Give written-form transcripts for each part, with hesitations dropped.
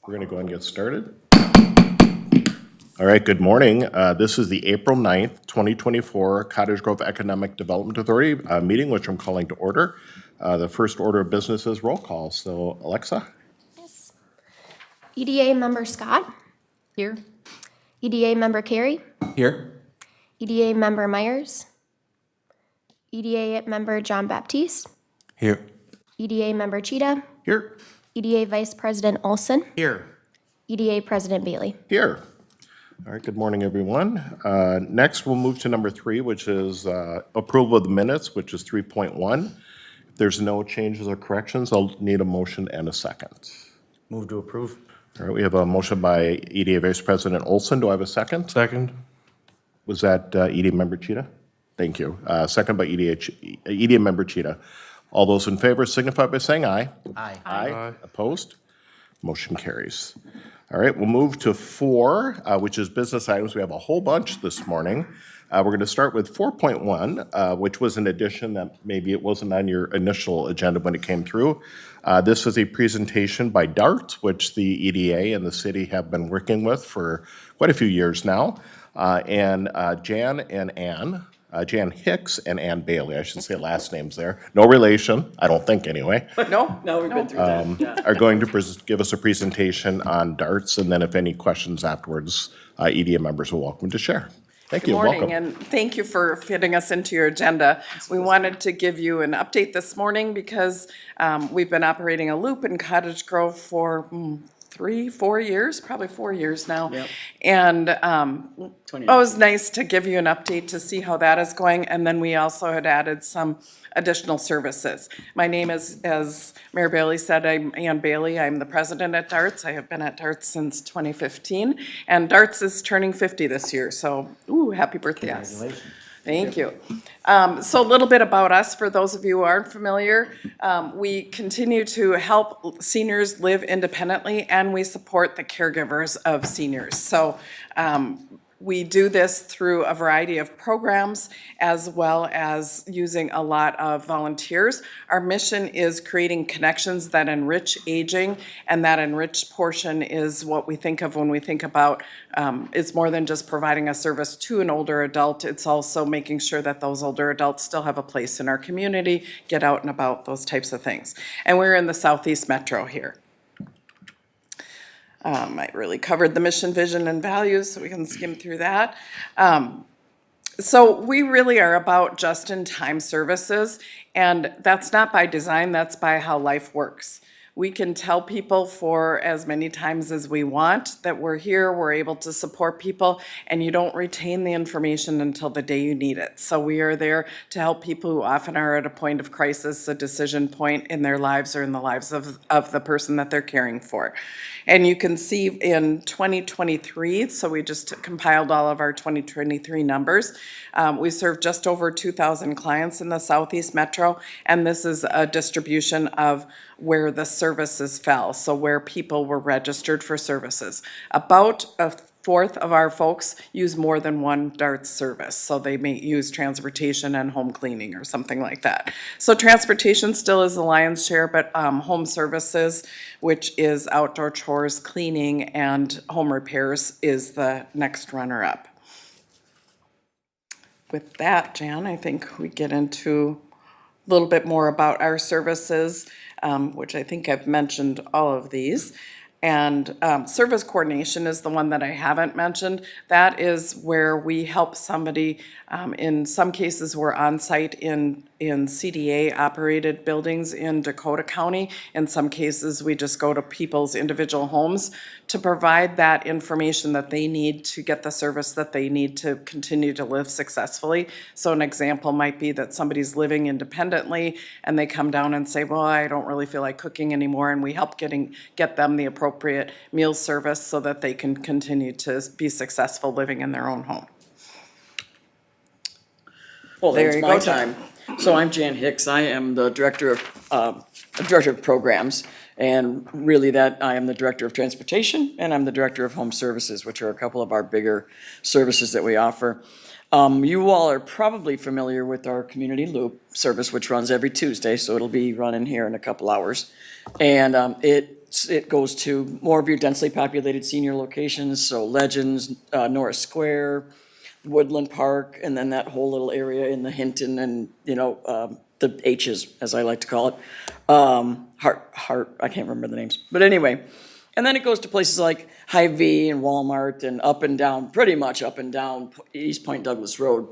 We're going to go and get started. All right, good morning. This is the April 9th, 2024 Cottage Grove Economic Development Authority meeting, which I'm calling to order. The first order of business is roll call. So, Alexa? Yes. EDA member Scott. Here. EDA member Carey. Here. EDA member Myers. EDA member John Baptiste. Here. EDA member Cheetah. Here. EDA vice president Olson. Here. EDA president Bailey. Here. All right, good morning, everyone. Next, we'll move to number 3, which is approval of the minutes, which is 3.1. If there's no changes or corrections, I'll need a motion and a second. Move to approve. All right, we have a motion by EDA Vice President Olson. Do I have a second? Second. Was that EDA member Cheetah? Thank you. Second by EDA member Cheetah. All those in favor signify by saying aye. Aye. Aye. Opposed? Motion carries. All right, we'll move to 4, which is business items. We have a whole bunch this morning. We're going to start with 4.1, which was an addition that maybe it wasn't on your initial agenda when it came through. This is a presentation by DART, which the EDA and the city have been working with for quite a few years now. And Jan and Ann, Jan Hicks and Ann Bailey, I should say last names there. No relation, I don't think anyway. No, we've been through that. Yeah. Are going to give us a presentation on darts, and then if any questions afterwards, EDA members are welcome to share. Thank you. Good morning, Welcome. and thank you for fitting us into your agenda. We wanted to give you an update this morning because we've been operating a loop in Cottage Grove for 3-4 years, probably 4 years now. Yep. And it was nice to give you an update to see how that is going. And then we also had added some additional services. My name is, as Mayor Bailey said, I'm Ann Bailey. I'm the president at DARTS. I have been at DARTS since 2015. And DARTS is turning 50 this year. So, happy birthday. Congratulations. Thank you. So a little bit about us, for those of you who aren't familiar. We continue to help seniors live independently, and we support the caregivers of seniors. So we do this through a variety of programs as well as using a lot of volunteers. Our mission is creating connections that enrich aging, and that enriched portion is what we think of when we think about it's more than just providing a service to an older adult. It's also making sure that those older adults still have a place in our community, get out and about, those types of things. And we're in the Southeast Metro here. I really covered the mission, vision, and values, so we can skim through that. So we really are about just-in-time services, and that's not by design, that's by how life works. We can tell people for as many times as we want that we're here, we're able to support people, and you don't retain the information until the day you need it. So we are there to help people who often are at a point of crisis, a decision point in their lives or in the lives of the person that they're caring for. And you can see in 2023, so we just compiled all of our 2023 numbers. We served just over 2,000 clients in the Southeast Metro, and this is a distribution of where the services fell, so where people were registered for services. About a fourth of our folks use more than one DARTS service, so they may use transportation and home cleaning or something like that. So transportation still is the lion's share, but home services, which is outdoor chores, cleaning, and home repairs, is the next runner-up. With that, Jan, I think we get into a little bit more about our services, which I think I've mentioned all of these. And service coordination is the one that I haven't mentioned. That is where we help somebody, in some cases we're on site in CDA operated buildings in Dakota County. In some cases we just go to people's individual homes to provide that information that they need to get the service that they need to continue to live successfully. So an example might be that somebody's living independently and they come down and say, well, I don't really feel like cooking anymore, and we help get them the appropriate meal service so that they can continue to be successful living in their own home. Well, There that's you my go, Jan. time. So I'm Jan Hicks. I am the director of programs, and really that I am the director of transportation, and I'm the director of home services, which are a couple of our bigger services that we offer. You all are probably familiar with our community loop service, which runs every Tuesday, so it'll be running here in a couple hours. And it it goes to more of your densely populated senior locations, so Legends, Norris Square, Woodland Park, and then that whole little area in the Hinton and, the H's, as I like to call it. I can't remember the names, but anyway. And then it goes to places like Hy-Vee and Walmart and up and down, pretty much up and down East Point Douglas Road.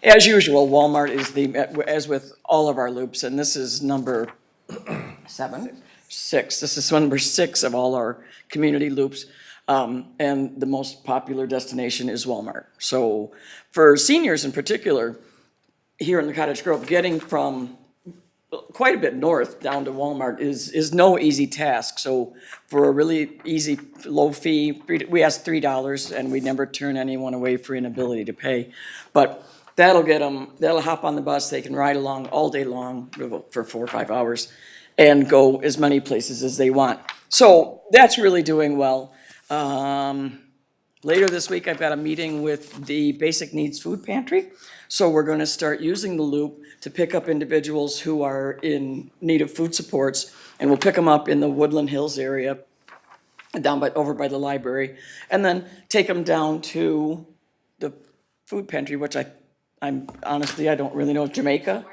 As usual, Walmart is as with all of our loops, and this is number 6. This is number 6 of all our community loops. And the most popular destination is Walmart. So for seniors in particular, here in the Cottage Grove, getting from quite a bit north down to Walmart is no easy task. So for a really easy, low fee, we ask $3, and we never turn anyone away for inability to pay. But that'll get them, that'll hop on the bus, they can ride along all day long for 4 or 5 hours and go as many places as they want. So that's really doing well. Later this week, I've got a meeting with the Basic Needs Food Pantry. So we're going to start using the loop to pick up individuals who are in need of food supports, and we'll pick them up in the Woodland Hills area, over by the library, and then take them down to the food pantry, which I'm honestly, I don't really know, Jamaica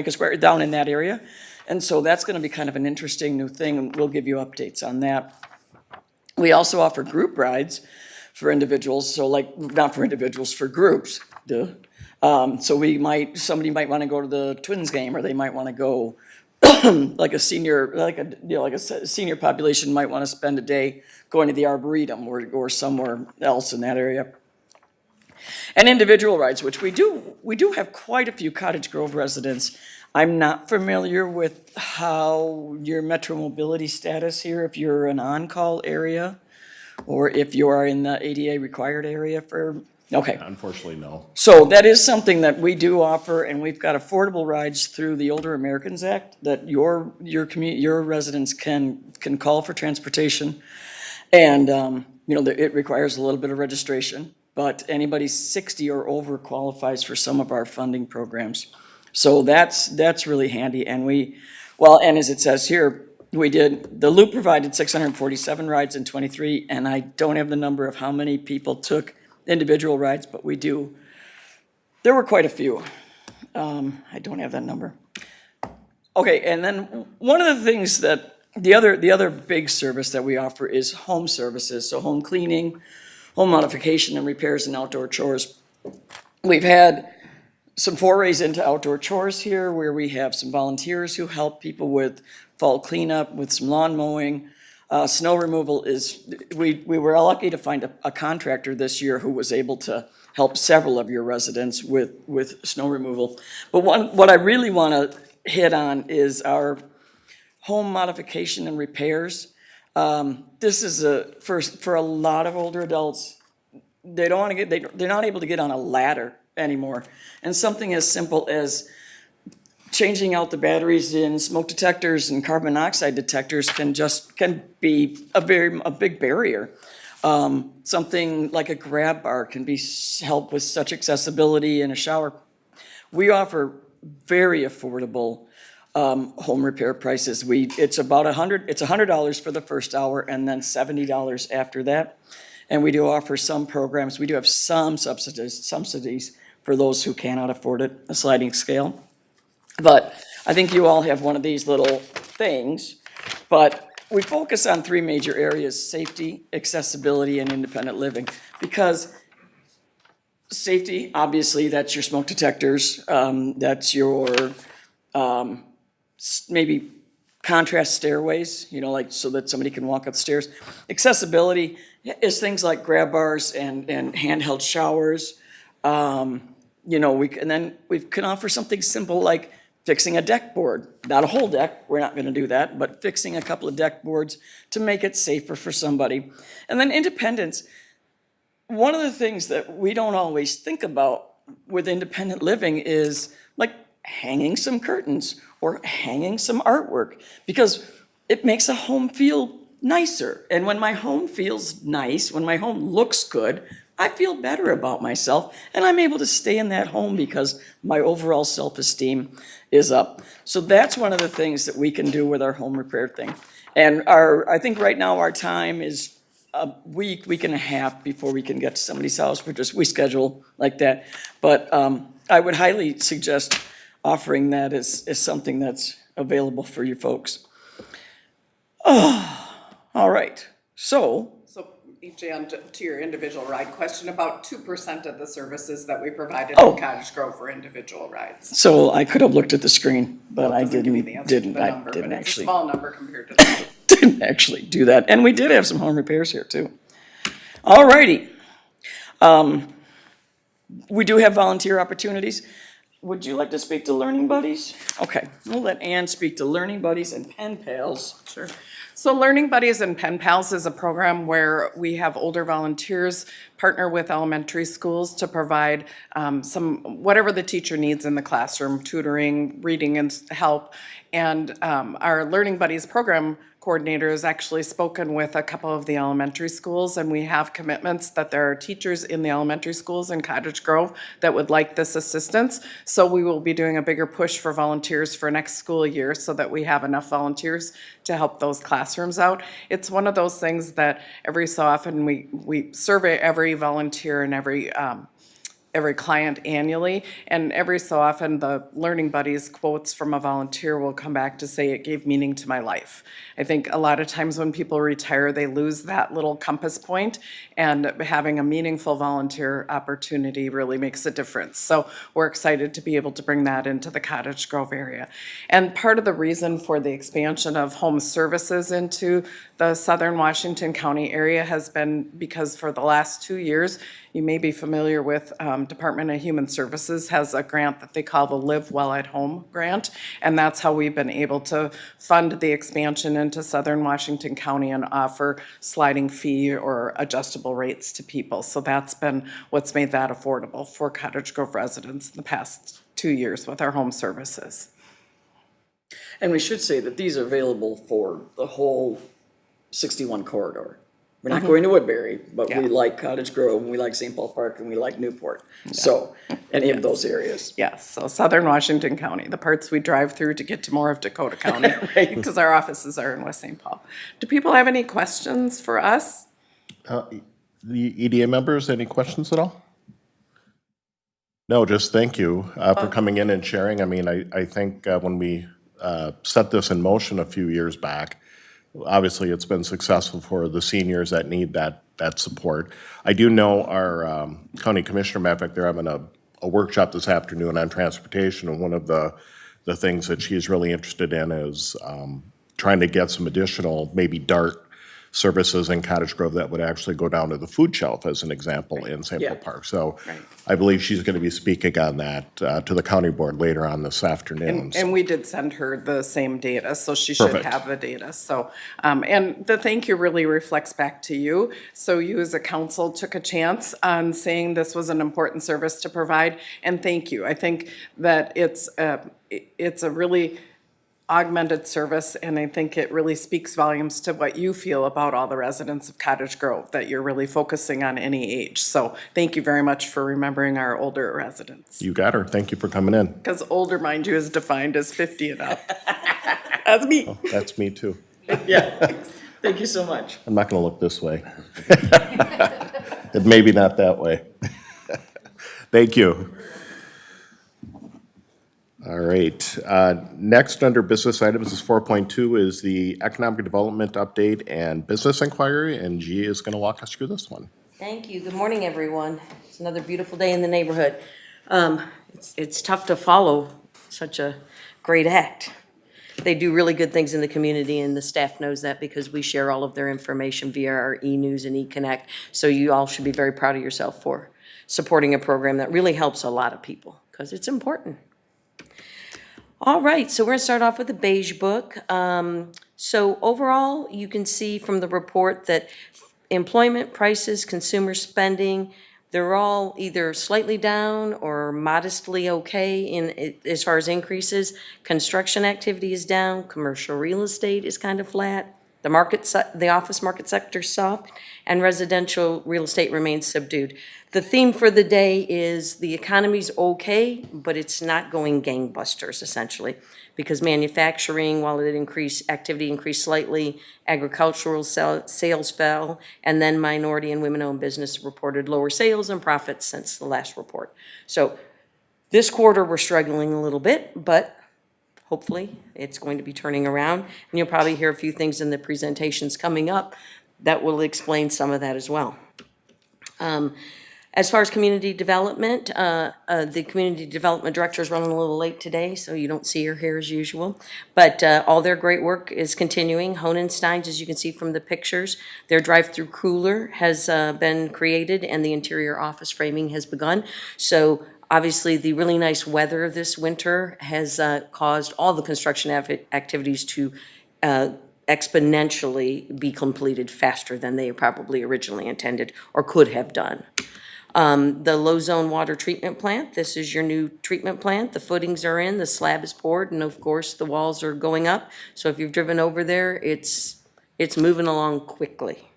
Square, down in that area. And so that's going to be kind of an interesting new thing, and we'll give you updates on that. We also offer group rides for individuals, so not for individuals, for groups. So somebody might want to go to the Twins game, or they might want to go, like a senior population might want to spend a day going to the Arboretum or somewhere else in that area. And individual rides, which we do have quite a few Cottage Grove residents. I'm not familiar with how your Metro Mobility status here, if you're an on-call area, or if you are in the ADA required area okay. Unfortunately, no. So that is something that we do offer, and we've got affordable rides through the Older Americans Act that your residents can call for transportation. And, it requires a little bit of registration, but anybody 60 or over qualifies for some of our funding programs. So that's really handy. And and as it says here, the loop provided 647 rides in 23, and I don't have the number of how many people took individual rides, but we do. There were quite a few. I don't have that number. Okay, and then one of the things that the other big service that we offer is home services, so home cleaning, home modification and repairs and outdoor chores. We've had some forays into outdoor chores here where we have some volunteers who help people with fall cleanup, with some lawn mowing. Snow removal we were lucky to find a contractor this year who was able to help several of your residents with snow removal. But what I really want to hit on is our home modification and repairs. This is for a lot of older adults. They're not able to get on a ladder anymore. And something as simple as changing out the batteries in smoke detectors and carbon monoxide detectors can be a big barrier. Something like a grab bar can help with such accessibility in a shower. We offer very affordable home repair prices. It's about $100 for the first hour and then $70 after that. And we do offer some programs. We do have some subsidies for those who cannot afford it, a sliding scale. But I think you all have one of these little things. But we focus on 3 major areas: safety, accessibility, and independent living. Because safety, obviously, that's your smoke detectors, that's your maybe contrast stairways, so that somebody can walk upstairs. Accessibility is things like grab bars and handheld showers. We can offer something simple like fixing a deck board. Not a whole deck, we're not gonna do that, but fixing a couple of deck boards to make it safer for somebody. And then independence. One of the things that we don't always think about with independent living is like hanging some curtains or hanging some artwork, because it makes a home feel nicer. And when my home feels nice, when my home looks good, I feel better about myself, and I'm able to stay in that home because my overall self-esteem is up. So that's one of the things that we can do with our home repair thing. And I think right now our time is a week and a half before we can get to somebody's house. We schedule like that. But I would highly suggest offering that as something that's available for you folks. Oh, all right. So EJ, to your individual ride question, about 2% of the services that we provided Oh. in Cottage Grove were individual rides. So I could have looked at the screen, but I Doesn't give you the answer to didn't the number, actually. but it's a small number compared to that. Didn't actually do that. And we did have some home repairs here too. All righty. We do have volunteer opportunities. Would you like to speak to Learning Buddies? Okay, we'll let Ann speak to Learning Buddies and Pen Pals. Sure. So Learning Buddies and Pen Pals is a program where we have older volunteers partner with elementary schools to provide whatever the teacher needs in the classroom, tutoring, reading and help. And our Learning Buddies program coordinator has actually spoken with a couple of the elementary schools, and we have commitments that there are teachers in the elementary schools in Cottage Grove that would like this assistance. So we will be doing a bigger push for volunteers for next school year so that we have enough volunteers to help those classrooms out. It's one of those things that every so often we survey every volunteer and every client annually, and every so often the Learning Buddies quotes from a volunteer will come back to say it gave meaning to my life. I think a lot of times when people retire, they lose that little compass point, and having a meaningful volunteer opportunity really makes a difference. So we're excited to be able to bring that into the Cottage Grove area. And part of the reason for the expansion of home services into the Southern Washington County area has been because for the last 2 years, you may be familiar with Department of Human Services has a grant that they call the Live Well at Home grant, and that's how we've been able to fund the expansion into Southern Washington County and offer sliding fee or adjustable rates to people. So that's been what's made that affordable for Cottage Grove residents in the past 2 years with our home services. And we should say that these are available for the whole 61 corridor. We're not going to Woodbury, but we Yeah. like Cottage Grove, and we like St. Paul Park, and we like Newport. So, any of those areas. Yes, so Southern Washington County, the parts we drive through to get to more of Dakota County, because our offices are in West St. Paul. Do people have any questions for us? The EDA members, any questions at all? No, just thank you for coming in and sharing. I mean, I think when we set this in motion a few years back, obviously it's been successful for the seniors that need that support. I do know our county commissioner, matter of fact, they're having a workshop this afternoon on transportation, and one of the things that she's really interested in is trying to get some additional, maybe DART services in Cottage Grove that would actually go down to the food shelf, as an example, in St. Paul Yeah. Park. So Right. I believe she's going to be speaking on that to the county board later on this afternoon. And we did send her the same data, so she should Perfect. have the data. So, and the thank you really reflects back to you. So you as a council took a chance on saying this was an important service to provide, and thank you. I think that it's a really augmented service, and I think it really speaks volumes to what you feel about all the residents of Cottage Grove, that you're really focusing on any age. So thank you very much for remembering our older residents. You got her. Thank you for coming in. Because older, mind you, is defined as 50 and up. That's me. That's me too. Yeah. Thank you so much. I'm not going to look this way. And maybe not that way. Thank you. All right. Next, under business items, is 4.2 is the economic development update and business inquiry, and G is going to walk us through this one. Thank you. Good morning, everyone. It's another beautiful day in the neighborhood. It's tough to follow such a great act. They do really good things in the community, and the staff knows that because we share all of their information via our e-news and e-connect. So you all should be very proud of yourself for supporting a program that really helps a lot of people, because it's important. All right, so we're gonna start off with the beige book. So overall, you can see from the report that employment, prices, consumer spending, they're all either slightly down or modestly okay as far as increases. Construction activity is down, commercial real estate is kind of flat. The The office market sector soft, and residential real estate remains subdued. The theme for the day is the economy's okay, but it's not going gangbusters, essentially, because manufacturing, while activity increased slightly, agricultural sales fell, and then minority and women-owned business reported lower sales and profits since the last report. So this quarter, we're struggling a little bit, but hopefully it's going to be turning around. And you'll probably hear a few things in the presentations coming up that will explain some of that as well. As far as community development, the community development director is running a little late today, so you don't see her here as usual. But all their great work is continuing. Honenstein's, as you can see from the pictures, their drive-through cooler has been created and the interior office framing has begun. So obviously, the really nice weather this winter has caused all the construction activities to exponentially be completed faster than they probably originally intended or could have done. The low zone water treatment plant, this is your new treatment plant. The footings are in, the slab is poured, and of course, the walls are going up. So if you've driven over there, it's moving along quickly.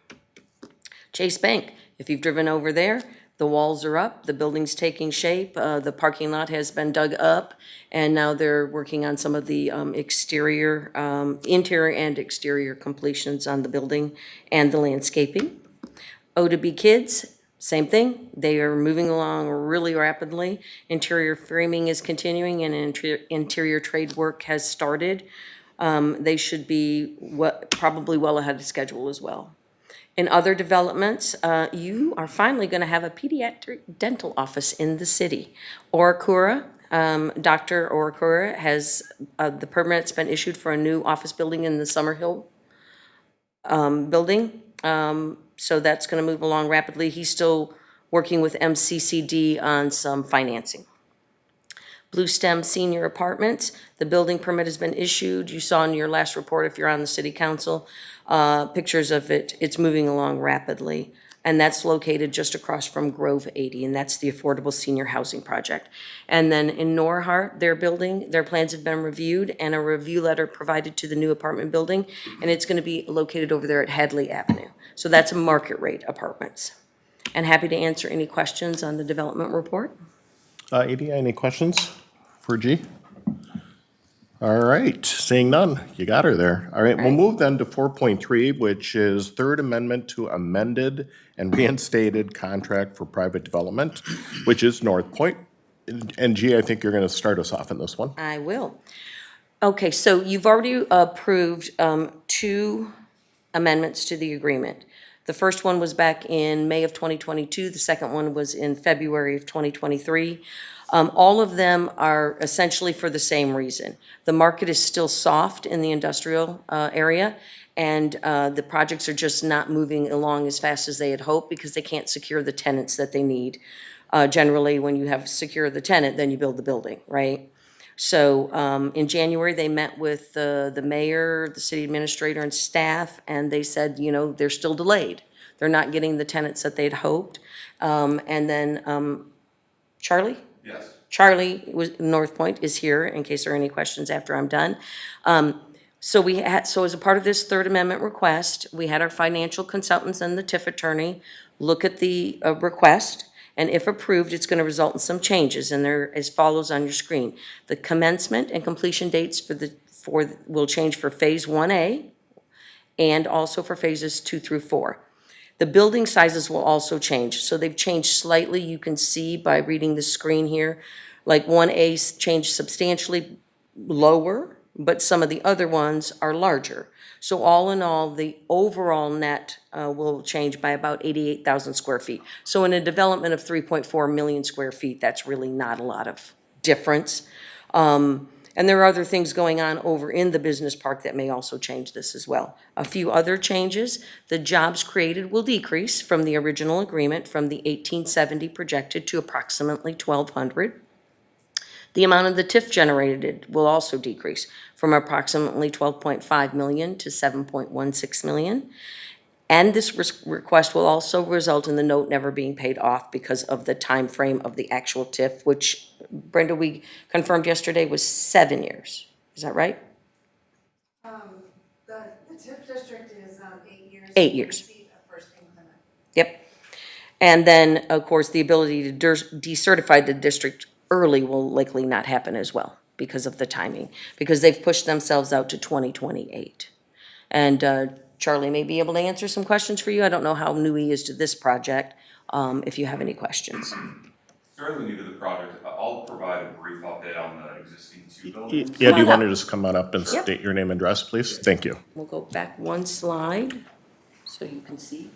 Chase Bank, if you've driven over there, the walls are up, the building's taking shape, the parking lot has been dug up, and now they're working on some of the interior and exterior completions on the building and the landscaping. O2B Kids, same thing. They are moving along really rapidly. Interior framing is continuing and interior trade work has started. They should be probably well ahead of schedule as well. In other developments, you are finally going to have a pediatric dental office in the city. Orikura, Dr. Orikura has, the permit's been issued for a new office building in the Summerhill building. So that's going to move along rapidly. He's still working with MCCD on some financing. Blue Stem Senior Apartments, the building permit has been issued. You saw in your last report, if you're on the city council, pictures of it. It's moving along rapidly. And that's located just across from Grove 80, and that's the Affordable Senior Housing Project. And then in Norhart, their building, their plans have been reviewed and a review letter provided to the new apartment building, and it's going to be located over there at Hadley Avenue. So that's a market rate apartments. And happy to answer any questions on the development report. EDA, any questions for G? All right, seeing none, you got her there. All right, we'll move then to 4.3, which is third amendment to amended and reinstated contract for private development, which is NorthPoint. And G, I think you're going to start us off in this one. I will. Okay, so you've already approved 2 amendments to the agreement. The first one was back in May of 2022. The second one was in February of 2023. All of them are essentially for the same reason. The market is still soft in the industrial area, and the projects are just not moving along as fast as they had hoped because they can't secure the tenants that they need. Generally, when you have secure the tenant, then you build the building, right? So in January, they met with the mayor, the city administrator, and staff, and they said, you know, they're still delayed. They're not getting the tenants that they'd hoped. And then Charlie? Yes. Charlie NorthPoint is here in case there are any questions after I'm done. So as a part of this third amendment request, we had our financial consultants and the TIF attorney look at the request. And if approved, it's going to result in some changes, and they're as follows on your screen. The commencement and completion dates will change for Phase 1A and also for Phases 2 through 4. The building sizes will also change. So they've changed slightly. You can see by reading the screen here, like 1A changed substantially lower, but some of the other ones are larger. So all in all, the overall net will change by about 88,000 square feet. So in a development of 3.4 million square feet, that's really not a lot of difference. And there are other things going on over in the business park that may also change this as well. A few other changes, the jobs created will decrease from the original agreement from the 1870 projected to approximately 1,200. The amount of the TIF generated will also decrease from approximately 12.5 million to 7.16 million. And this request will also result in the note never being paid off because of the time frame of the actual TIF, which, Brenda, we confirmed yesterday was 7 years. Is that right? The TIF district is 8 years. 8 years. Receipt of first increment. Yep. And then, of course, the ability to decertify the district early will likely not happen as well because of the timing, because they've pushed themselves out to 2028. And Charlie may be able to answer some questions for you. I don't know how new he is to this project, if you have any questions. Fairly new to the project. I'll provide a brief update on the existing two buildings. Yeah, do you on want up. to just come on up and Yep. state your name and address, please? Thank you. We'll go back one slide so you can see.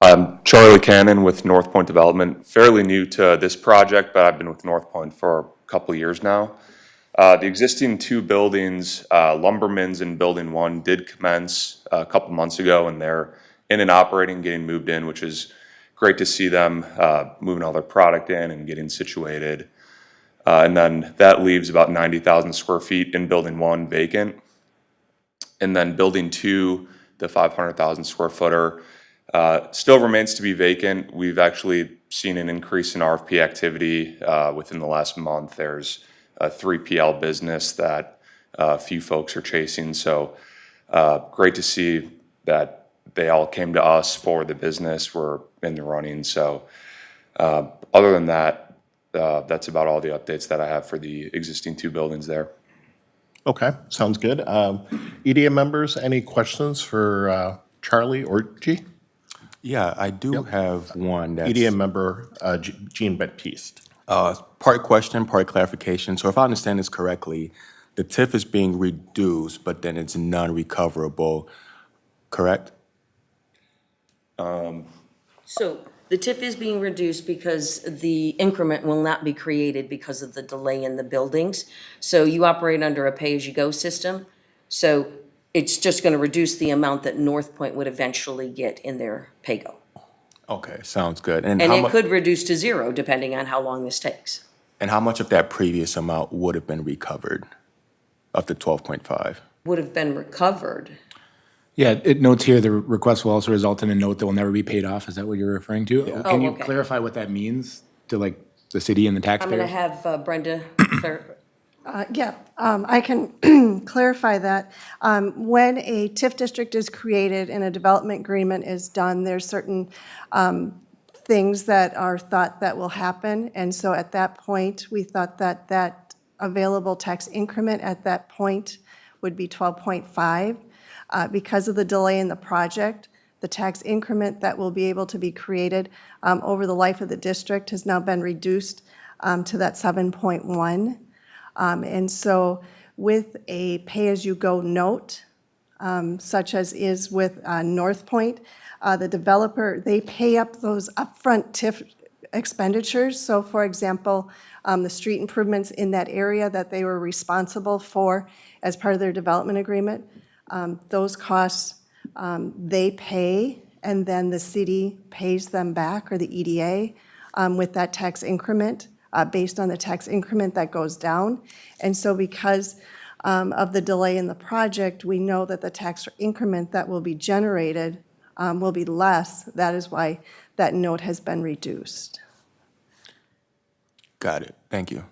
I'm Charlie Cannon with NorthPoint Development. Fairly new to this project, but I've been with NorthPoint for a couple of years now. The existing two buildings, Lumberman's in Building 1, did commence a couple months ago, and they're in and operating, getting moved in, which is great to see them moving all their product in and getting situated. And then that leaves about 90,000 square feet in Building 1 vacant. And then Building 2, the 500,000 square footer, still remains to be vacant. We've actually seen an increase in RFP activity within the last month. There's a 3PL business that a few folks are chasing. So great to see that they all came to us for the business. We're in the running. So other than that, that's about all the updates that I have for the existing two buildings there. Okay, sounds good. EDA members, any questions for Charlie or G? Yeah, I do have one that's EDA member Jean Baptiste. part question, part clarification. So if I understand this correctly, the TIF is being reduced, but then it's non-recoverable, correct? So the TIF is being reduced because the increment will not be created because of the delay in the buildings. So you operate under a pay-as-you-go system. So it's just going to reduce the amount that NorthPoint would eventually get in their pay-go. Okay, sounds good. And And how it could reduce to zero depending on how long this takes. and how much of that previous amount would have been recovered of the 12.5? Would have been recovered. Yeah, it notes here, the request will also result in a note that will never be paid off. Is that what you're referring to? Can you okay. clarify what that means to like the city and the I'm going to taxpayers? have Brenda Yeah, I can clarify that. When a TIF district is created and a development agreement is done, there's certain things that are thought that will happen. And so at that point, we thought that that available tax increment at that point would be 12.5. Because of the delay in the project, the tax increment that will be able to be created over the life of the district has now been reduced to that 7.1. And so with a pay-as-you-go note, such as is with NorthPoint, the developer, they pay up those upfront TIF expenditures. So for example, the street improvements in that area that they were responsible for as part of their development agreement, those costs they pay, and then the city pays them back, or the EDA, with that tax increment, based on the tax increment that goes down. And so because of the delay in the project, we know that the tax increment that will be generated will be less. That is why that note has been reduced. Got it. Thank you.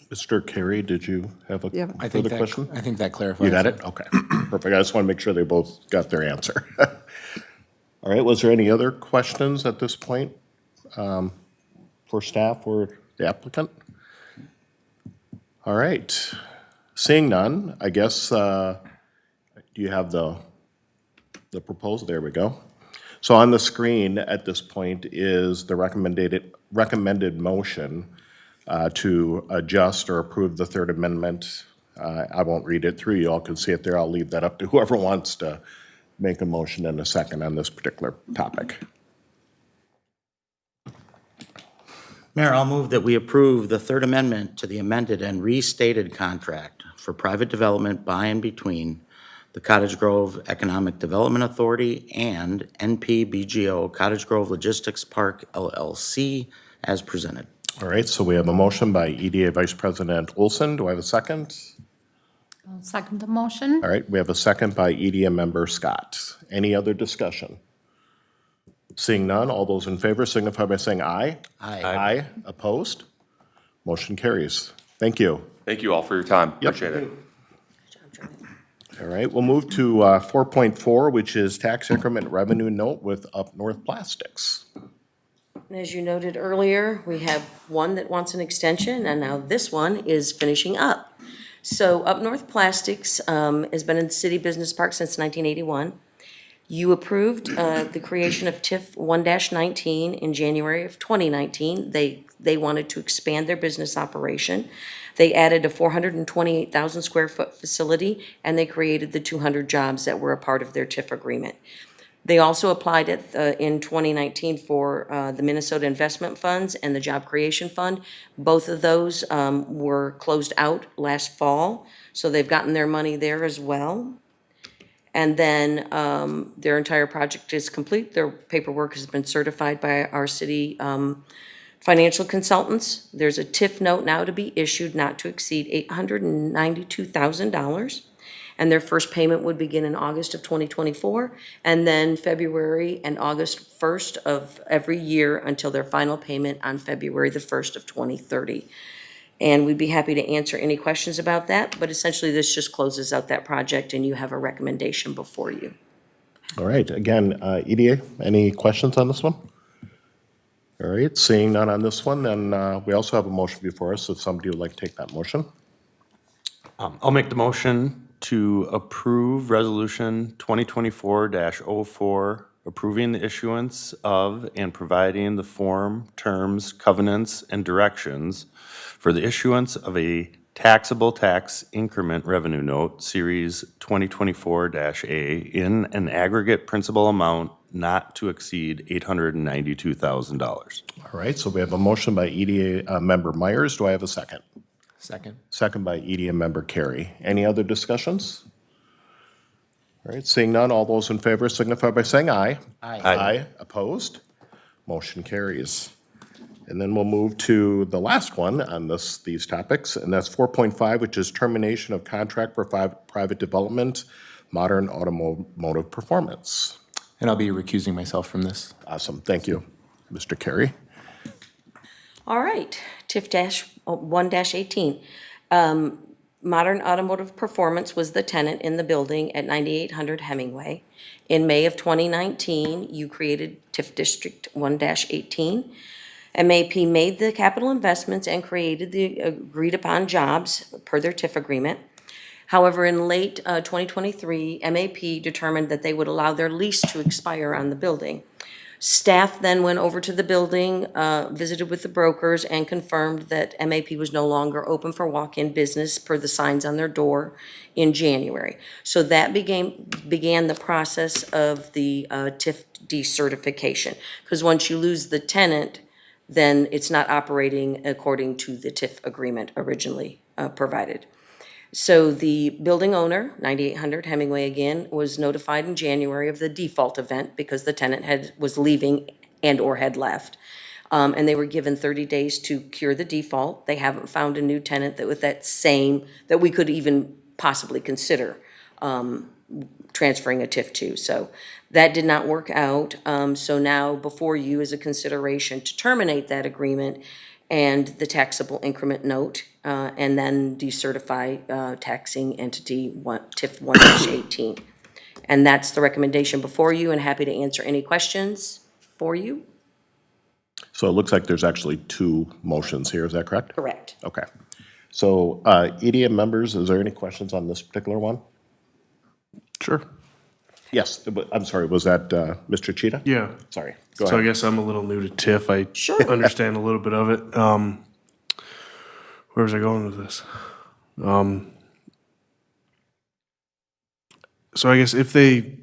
Mr. Carey, did you have a I further think that, question? I think that clarifies. You got it? Okay, perfect. I just want to make sure they both got their answer. All right, was there any other questions at this point for staff or the applicant? All right, seeing none, I guess, do you have the proposal? There we go. So on the screen at this point is the recommended motion to adjust or approve the third amendment. I won't read it through. You all can see it there. I'll leave that up to whoever wants to make a motion in a second on this particular topic. Mayor, I'll move that we approve the third amendment to the amended and restated contract for private development by and between the Cottage Grove Economic Development Authority and NPBGO Cottage Grove Logistics Park LLC as presented. All right, so we have a motion by EDA Vice President Olson. Do I have a second? I'll second the motion. All right, we have a second by EDA Member Scott. Any other discussion? Seeing none, all those in favor signify by saying aye. Aye. Aye. Opposed? Motion carries. Thank you. Thank you all for your time. Appreciate it. All right, we'll move to 4.4, which is tax increment revenue note with Up North Plastics. And as you noted earlier, we have one that wants an extension, and now this one is finishing up. So Up North Plastics has been in the City Business Park since 1981. You approved the creation of TIF 1-19 in January of 2019. They wanted to expand their business operation. They added a 428,000 square foot facility, and they created the 200 jobs that were a part of their TIF agreement. They also applied in 2019 for the Minnesota Investment Funds and the Job Creation Fund. Both of those were closed out last fall, so they've gotten their money there as well. And then their entire project is complete. Their paperwork has been certified by our city financial consultants. There's a TIF note now to be issued not to exceed $892,000. And their first payment would begin in August of 2024, and then February and August 1st of every year until their final payment on February the 1st of 2030. And we'd be happy to answer any questions about that, but essentially this just closes out that project and you have a recommendation before you. All right, again, EDA, any questions on this one? All right, seeing none on this one, then we also have a motion before us, if somebody would like to take that motion. I'll make the motion to approve Resolution 2024-04, approving the issuance of and providing the form, terms, covenants, and directions for the issuance of a taxable tax increment revenue note, Series 2024-A, in an aggregate principal amount not to exceed $892,000. All right, so we have a motion by EDA member Myers. Do I have a second? Second. Second by EDA member Carey. Any other discussions? All right, seeing none, all those in favor signify by saying aye. Aye. Aye. Opposed? Motion carries. And then we'll move to the last one on these topics, and that's 4.5, which is termination of contract for private development, modern automotive performance. And I'll be recusing myself from this. Awesome, thank you, Mr. Carey. All right, TIF 1-18. Modern Automotive Performance was the tenant in the building at 9800 Hemingway. In May of 2019, you created TIF District 1-18. MAP made the capital investments and created the agreed-upon jobs per their TIF agreement. However, in late 2023, MAP determined that they would allow their lease to expire on the building. Staff then went over to the building, visited with the brokers, and confirmed that MAP was no longer open for walk-in business per the signs on their door in January. So that began the process of the TIF decertification. Because once you lose the tenant, then it's not operating according to the TIF agreement originally provided. So the building owner, 9800 Hemingway again, was notified in January of the default event because the tenant was leaving and/or had left. And they were given 30 days to cure the default. They haven't found a new tenant that with that we could even possibly consider transferring a TIF to. So that did not work out. So now before you is a consideration to terminate that agreement and the taxable increment note, and then decertify taxing entity TIF 1-18. And that's the recommendation before you, and happy to answer any questions for you. So it looks like there's actually two motions here, is that correct? Correct. Okay. So EDA members, is there any questions on this particular one? Sure. Yes, but I'm sorry, was that Mr. Cheetah? Yeah. Sorry, go So I ahead. guess I'm a little new to TIF. I Sure. understand a little bit of it. Where was I going with this? So I guess if they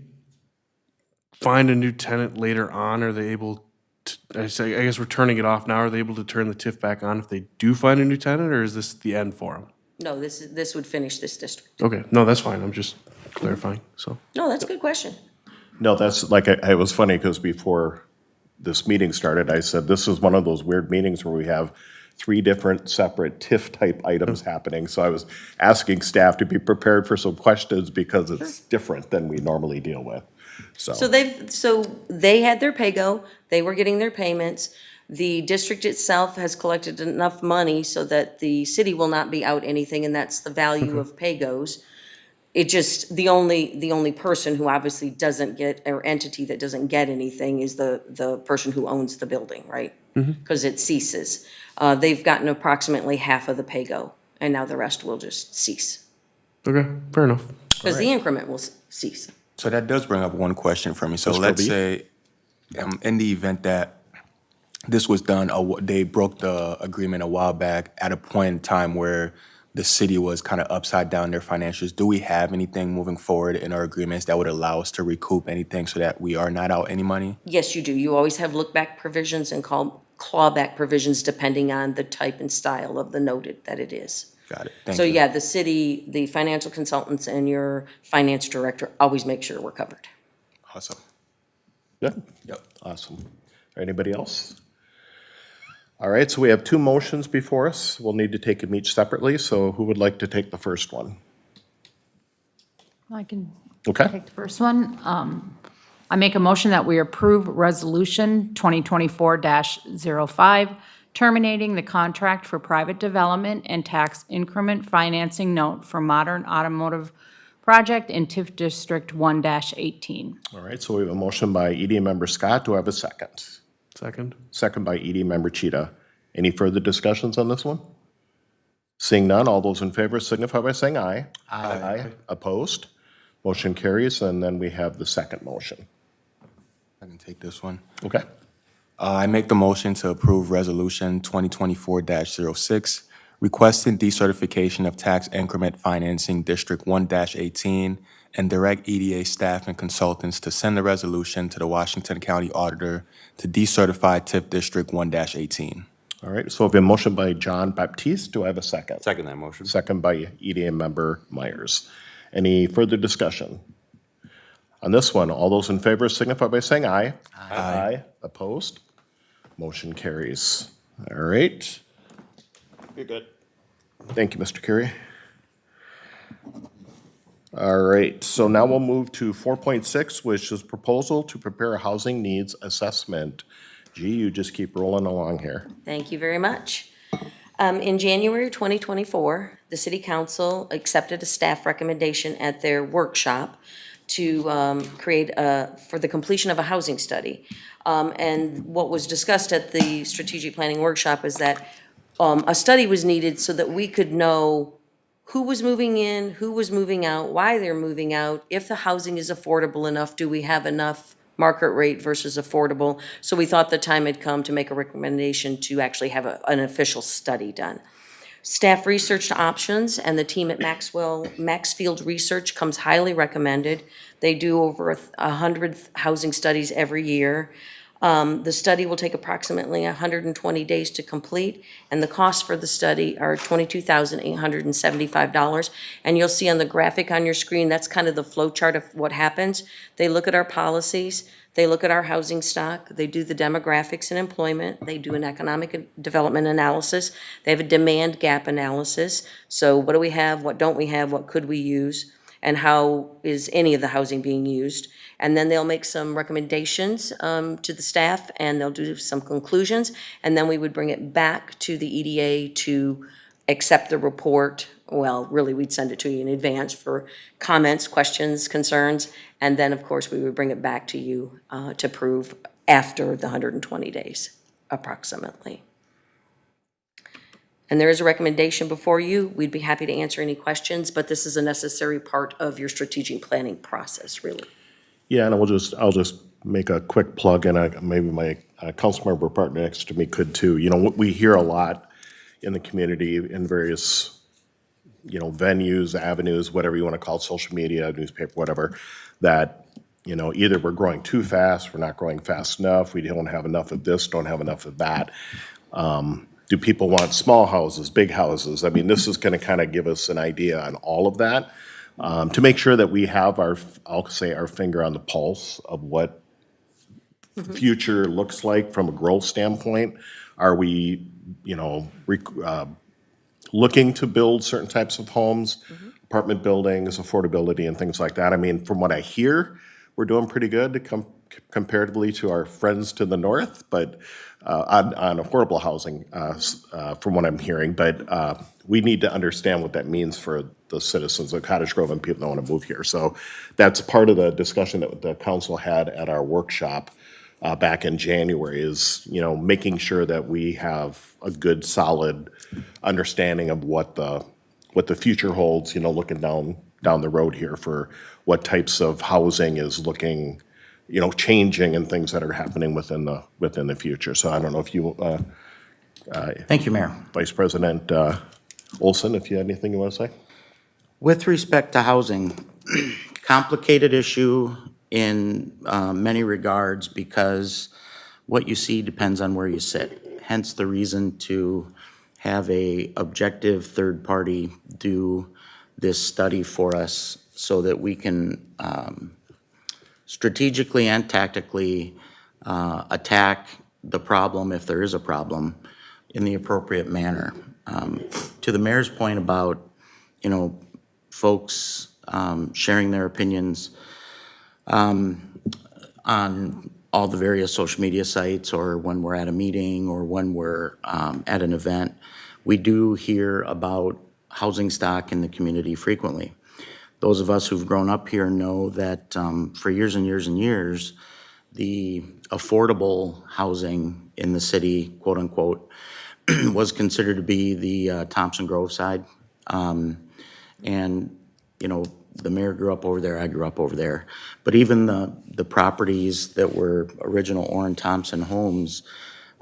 find a new tenant later on, are they able to, I guess we're turning it off now, are they able to turn the TIF back on if they do find a new tenant, or is this the end for them? No, this would finish this district. Okay, no, that's fine. I'm just clarifying, so. No, that's a good question. No, that's like, it was funny because before this meeting started, I said, this is one of those weird meetings where we have three different separate TIF-type items happening. So I was asking staff to be prepared for some questions because it's different than we normally deal with. So they had their pay-go, they were getting their payments. The district itself has collected enough money so that the city will not be out anything, and that's the value of pay-goes. It just, the only person who obviously doesn't get, or entity that doesn't get anything is the person who owns the building, right? Because it ceases. They've gotten approximately half of the pay-go, and now the rest will just cease. Okay, fair enough. Because the increment will cease. So that does bring up one question for me. So let's say, in the event that this was done, they broke the agreement a while back at a point in time where the city was kind of upside down their financials. Do we have anything moving forward in our agreements that would allow us to recoup anything so that we are not out any money? Yes, you do. You always have look-back provisions and clawback provisions depending on the type and style of the noted that it is. Got it. Thank So you. yeah, the city, the financial consultants, and your finance director always make sure we're covered. Awesome. Good. Yep. Awesome. Anybody else? All right, so we have two motions before us. We'll need to take them each separately, so who would like to take the first one? I can Okay, take the first one. I make a motion that we approve Resolution 2024-05, terminating the contract for private development and tax increment financing note for Modern Automotive Project in TIF District 1-18. all right, so we have a motion by EDA member Scott. Do I have a second? Second. Second by EDA member Cheetah. Any further discussions on this one? Seeing none, all those in favor signify by saying aye. Aye. Opposed? Motion carries, and then we have the second motion. I can take this one. Okay, I make the motion to approve Resolution 2024-06, requesting decertification of tax increment financing District 1-18, and direct EDA staff and consultants to send the resolution to the Washington County Auditor to decertify TIF District 1-18. all right, so we have a motion by John Baptiste. Do I have a second? Second that motion. Second by EDA member Myers. Any further discussion? On this one, all those in favor signify by saying aye. Aye. Opposed? Motion carries. All right. You're good. Thank you, Mr. Carey. All right, so now we'll move to 4.6, which is proposal to prepare a housing needs assessment. Gee, you just keep rolling along here. Thank you very much. In January 2024, the City Council accepted a staff recommendation at their workshop to for the completion of a housing study. And what was discussed at the strategic planning workshop is that a study was needed so that we could know who was moving in, who was moving out, why they're moving out, if the housing is affordable enough, do we have enough market rate versus affordable? So we thought the time had come to make a recommendation to actually have an official study done. Staff researched options, and the team at Maxfield Research comes highly recommended. They do over 100 housing studies every year. The study will take approximately 120 days to complete, and the costs for the study are $22,875. And you'll see on the graphic on your screen, that's kind of the flow chart of what happens. They look at our policies, they look at our housing stock, they do the demographics and employment, they do an economic development analysis, they have a demand gap analysis. So what do we have, what don't we have, what could we use, and how is any of the housing being used? And then they'll make some recommendations to the staff, and they'll do some conclusions, and then we would bring it back to the EDA to accept the report. Well, really, we'd send it to you in advance for comments, questions, concerns, and then, of course, we would bring it back to you to approve after the 120 days, approximately. And there is a recommendation before you. We'd be happy to answer any questions, but this is a necessary part of your strategic planning process, really. Yeah, and I'll just make a quick plug, and maybe my council member partner next to me could too. You know, we hear a lot in the community in various, venues, avenues, whatever you want to call it, social media, newspaper, whatever, that, either we're growing too fast, we're not growing fast enough, we don't have enough of this, don't have enough of that. Do people want small houses, big houses? I mean, this is going to kind of give us an idea on all of that. To make sure that we have our finger on the pulse of what future looks like from a growth standpoint. Are we, looking to build certain types of homes, apartment buildings, affordability, and things like that? I mean, from what I hear, we're doing pretty good comparatively to our friends to the north, but on affordable housing, from what I'm hearing. But we need to understand what that means for the citizens of Cottage Grove and people that want to move here. So that's part of the discussion that the council had at our workshop back in January is, making sure that we have a good, solid understanding of what the future holds, looking down the road here for what types of housing is looking, changing and things that are happening within the future. So I don't know if you, Thank you, Mayor. Vice President Olson, if you had anything you want to say? With respect to housing, complicated issue in many regards because what you see depends on where you sit. Hence the reason to have a objective third party do this study for us so that we can strategically and tactically attack the problem, if there is a problem, in the appropriate manner. To the mayor's point about, folks sharing their opinions on all the various social media sites or when we're at a meeting or when we're at an event, we do hear about housing stock in the community frequently. Those of us who've grown up here know that for years and years and years, the affordable housing in the city, quote unquote, was considered to be the Thompson Grove side. And, the mayor grew up over there, I grew up over there. But even the properties that were original Orrin Thompson homes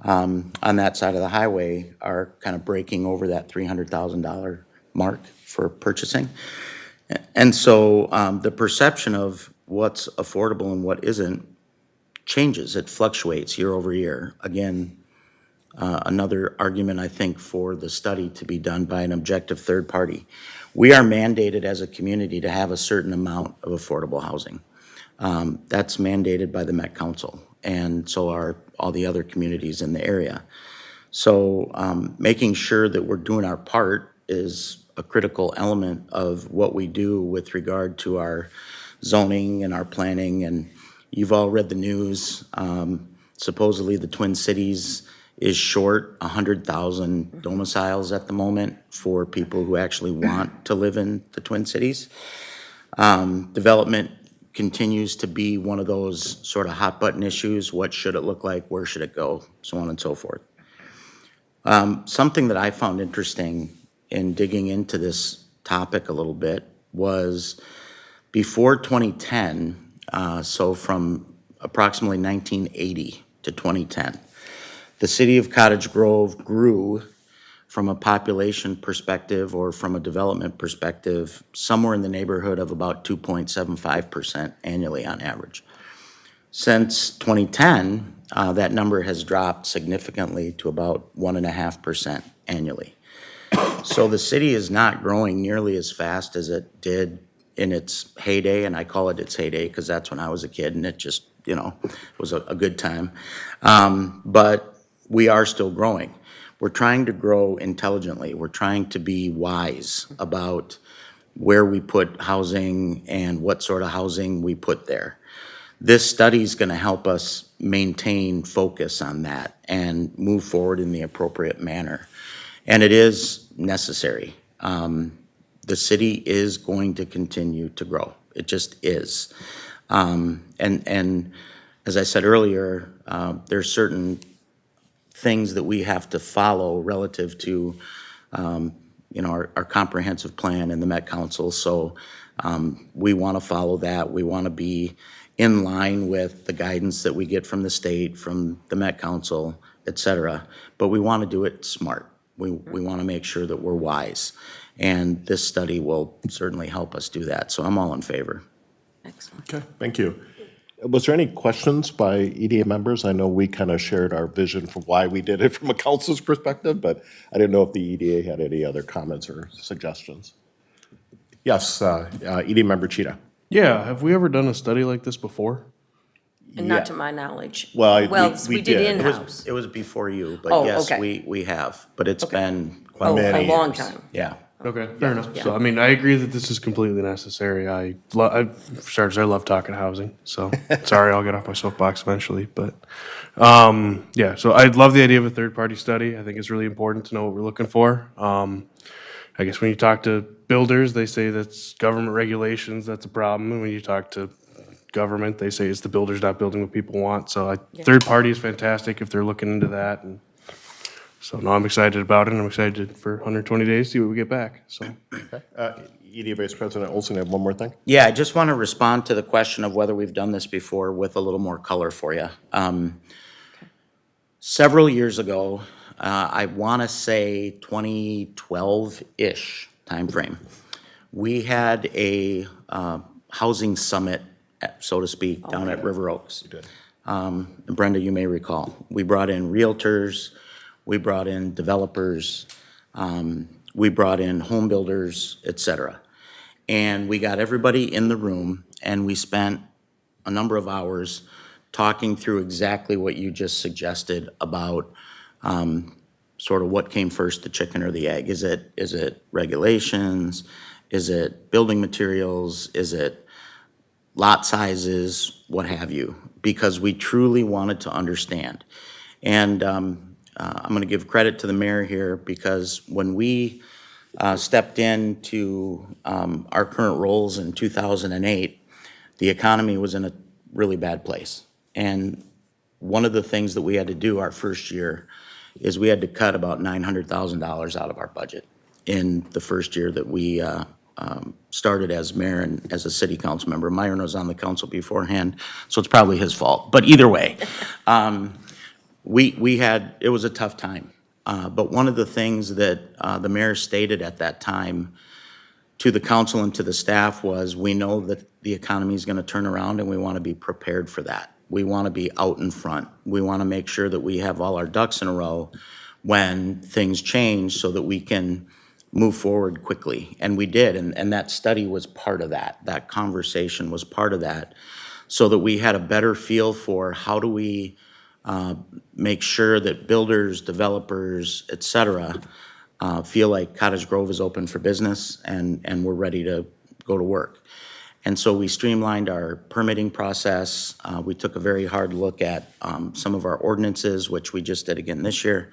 on that side of the highway are kind of breaking over that $300,000 mark for purchasing. And so the perception of what's affordable and what isn't changes. It fluctuates year over year. Again, another argument, I think, for the study to be done by an objective third party. We are mandated as a community to have a certain amount of affordable housing. That's mandated by the Met Council, and so are all the other communities in the area. So making sure that we're doing our part is a critical element of what we do with regard to our zoning and our planning. And you've all read the news. Supposedly the Twin Cities is short 100,000 domiciles at the moment for people who actually want to live in the Twin Cities. Development continues to be one of those sort of hot button issues. What should it look like? Where should it go? So on and so forth. Something that I found interesting in digging into this topic a little bit was before 2010, so from approximately 1980 to 2010, the city of Cottage Grove grew from a population perspective or from a development perspective somewhere in the neighborhood of about 2.75% annually on average. Since 2010, that number has dropped significantly to about 1.5% annually. So the city is not growing nearly as fast as it did in its heyday, and I call it its heyday because that's when I was a kid and it just, was a good time. But we are still growing. We're trying to grow intelligently. We're trying to be wise about where we put housing and what sort of housing we put there. This study is going to help us maintain focus on that and move forward in the appropriate manner. And it is necessary. The city is going to continue to grow. It just is. And as I said earlier, there's certain things that we have to follow relative to, our comprehensive plan and the Met Council. So we want to follow that. We want to be in line with the guidance that we get from the state, from the Met Council, et cetera. But we want to do it smart. We want to make sure that we're wise. And this study will certainly help us do that. So I'm all in favor. Excellent. Okay, thank you. Was there any questions by EDA members? I know we kind of shared our vision for why we did it from a council's perspective, but I didn't know if the EDA had any other comments or suggestions. Yes, EDA member Cheetah. Yeah, have we ever done a study like this before? And not to my knowledge. Well, We did did. in-house. It was before you, Oh, but yes, okay. we have. But it's been quite Oh, many a long years. time. Yeah. Okay, fair enough. So, I mean, I agree that this is completely necessary. For starters, I love talking housing, so, sorry, I'll get off my soapbox eventually, but, yeah, so I love the idea of a third-party study. I think it's really important to know what we're looking for. I guess when you talk to builders, they say that's government regulations, that's a problem, and when you talk to government, they say it's the builders not building what people want, so third party is fantastic if they're looking into that, and so, no, I'm excited about it, and I'm excited for 120 days, to see what we get back, so. EDA Vice President Olson, I have one more thing. Yeah, I just want to respond to the question of whether we've done this before with a little more color for you. Several years ago, I want to say 2012-ish timeframe, we had a housing summit, so to speak, down at River Oaks. And Brenda, you may recall. We brought in realtors, we brought in developers, we brought in home builders, et cetera. And we got everybody in the room, and we spent a number of hours talking through exactly what you just suggested about sort of what came first, the chicken or the egg. Is it regulations? Is it building materials? Is it lot sizes? What have you? Because we truly wanted to understand. And I'm going to give credit to the mayor here, because when we stepped into our current roles in 2008, the economy was in a really bad place. And one of the things that we had to do our first year is we had to cut about $900,000 out of our budget in the first year that we started as mayor and as a city council member. Myron was on the council beforehand, so it's probably his fault. But either way, it was a tough time. But one of the things that the mayor stated at that time to the council and to the staff was, we know that the economy is going to turn around, and we want to be prepared for that. We want to be out in front. We want to make sure that we have all our ducks in a row when things change, so that we can move forward quickly. And we did, and that study was part of that. That conversation was part of that, so that we had a better feel for how do we make sure that builders, developers, et cetera, feel like Cottage Grove is open for business, and we're ready to go to work. And so we streamlined our permitting process. We took a very hard look at some of our ordinances, which we just did again this year.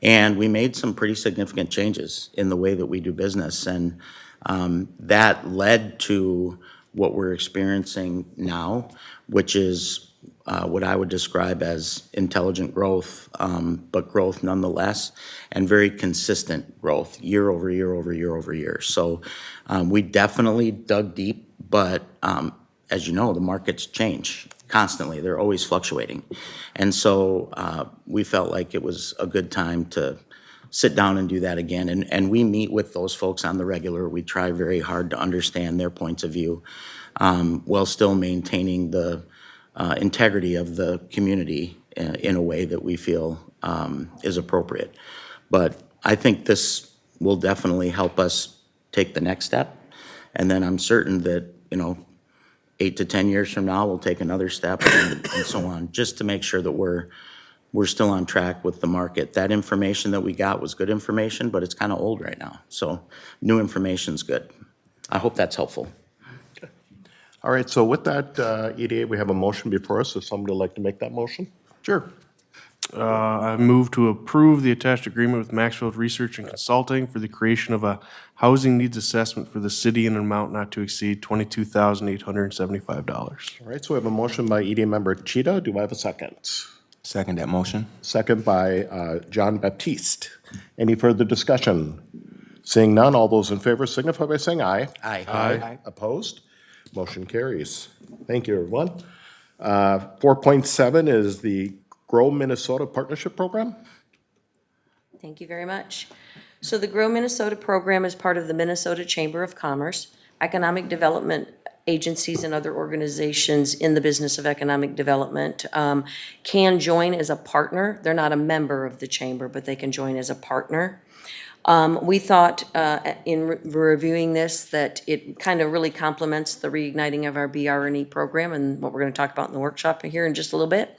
And we made some pretty significant changes in the way that we do business. And that led to what we're experiencing now, which is what I would describe as intelligent growth, but growth nonetheless, and very consistent growth year over year over year over year. So we definitely dug deep, but as you know, the markets change constantly. They're always fluctuating. And so we felt like it was a good time to sit down and do that again. And we meet with those folks on the regular. We try very hard to understand their points of view, while still maintaining the integrity of the community in a way that we feel is appropriate. But I think this will definitely help us take the next step. And then I'm certain that, 8 to 10 years from now, we'll take another step and so on, just to make sure that we're still on track with the market. That information that we got was good information, but it's kind of old right now. So new information's good. I hope that's helpful. All right, so with that, EDA, we have a motion before us. If somebody would like to make that motion? Sure. I move to approve the attached agreement with Maxfield Research and Consulting for the creation of a housing needs assessment for the city in an amount not to exceed $22,875. All right, so we have a motion by EDA member Cheetah. Do I have a second? Second that motion. Second by John Baptiste. Any further discussion? Seeing none, all those in favor signify by saying aye. Aye. Aye. Opposed? Motion carries. Thank you, everyone. 4.7 is the Grow Minnesota Partnership Program. Thank you very much. So the Grow Minnesota program is part of the Minnesota Chamber of Commerce. Economic development agencies and other organizations in the business of economic development can join as a partner. They're not a member of the chamber, but they can join as a partner. We thought in reviewing this that it kind of really complements the reigniting of our BR&E program and what we're going to talk about in the workshop here in just a little bit.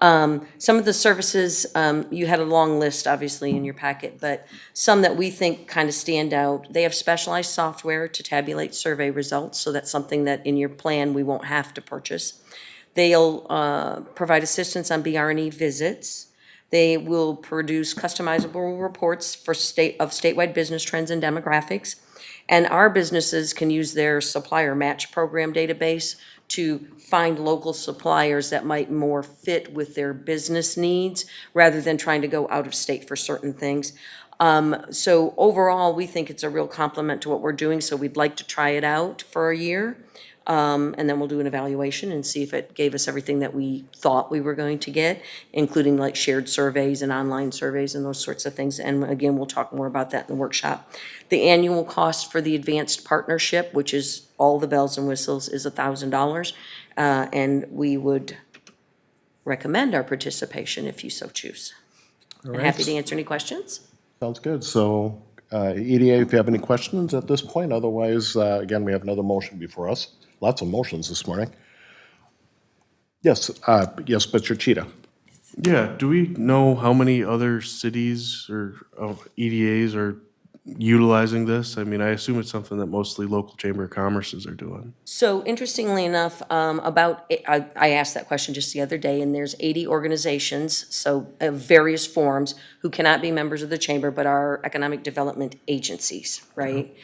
Some of the services, you had a long list, obviously, in your packet, but some that we think kind of stand out. They have specialized software to tabulate survey results, so that's something that in your plan we won't have to purchase. They'll provide assistance on BR&E visits. They will produce customizable reports for statewide business trends and demographics. And our businesses can use their supplier match program database to find local suppliers that might more fit with their business needs rather than trying to go out of state for certain things. So overall, we think it's a real complement to what we're doing, so we'd like to try it out for a year. And then we'll do an evaluation and see if it gave us everything that we thought we were going to get, including like shared surveys and online surveys and those sorts of things. And again, we'll talk more about that in the workshop. The annual cost for the advanced partnership, which is all the bells and whistles, is $1,000. And we would recommend our participation if you so choose. And happy to answer any questions. Sounds good. So EDA, if you have any questions at this point, otherwise, again, we have another motion before us. Lots of motions this morning. Yes, yes, Mr. Cheetah. Yeah, do we know how many other cities or EDAs are utilizing this? I mean, I assume it's something that mostly local chamber of commerces are doing. So interestingly enough, I asked that question just the other day, and there's 80 organizations, so various forms, who cannot be members of the chamber but are economic development agencies, right?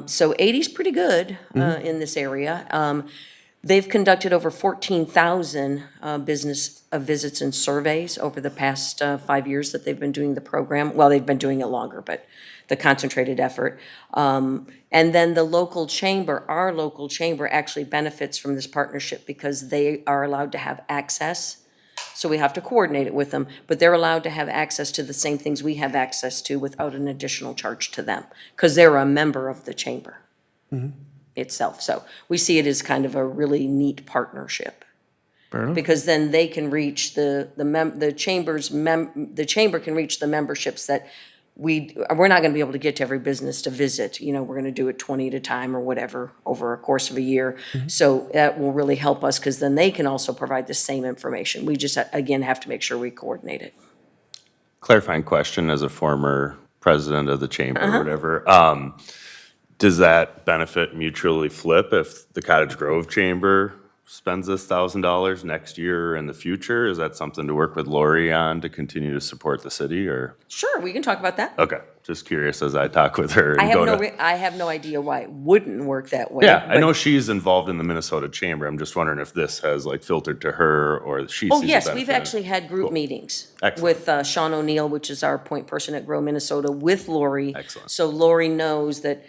So 80 is pretty good in this area. They've conducted over 14,000 business visits and surveys over the past 5 years that they've been doing the program. Well, they've been doing it longer, but the concentrated effort. And then the local chamber, our local chamber actually benefits from this partnership because they are allowed to have access. So we have to coordinate it with them, but they're allowed to have access to the same things we have access to without an additional charge to them, because they're a member of the chamber itself. So we see it as kind of a really neat partnership. Fair enough. Because then they can reach the chamber can reach the memberships that we're not gonna be able to get to every business to visit. You know, we're gonna do it 20 at a time or whatever over a course of a year. So that will really help us, because then they can also provide the same information. We just, again, have to make sure we coordinate it. Clarifying question as a former president of the chamber or whatever. Does that benefit mutually flip if the Cottage Grove Chamber spends this $1,000 next year or in the future? Is that something to work with Lori on to continue to support the city, or? Sure, we can talk about that. Okay, just curious as I talk with her. I and have go no, to. I have no idea why it wouldn't work that way. Yeah, I but- know she's involved in the Minnesota Chamber. I'm just wondering if this has like filtered to her or she sees Oh, a yes, benefit we've in it. actually had group meetings Excellent. with Sean O'Neill, which is our point person at Grow Minnesota, with Lori. Excellent. So Lori knows that,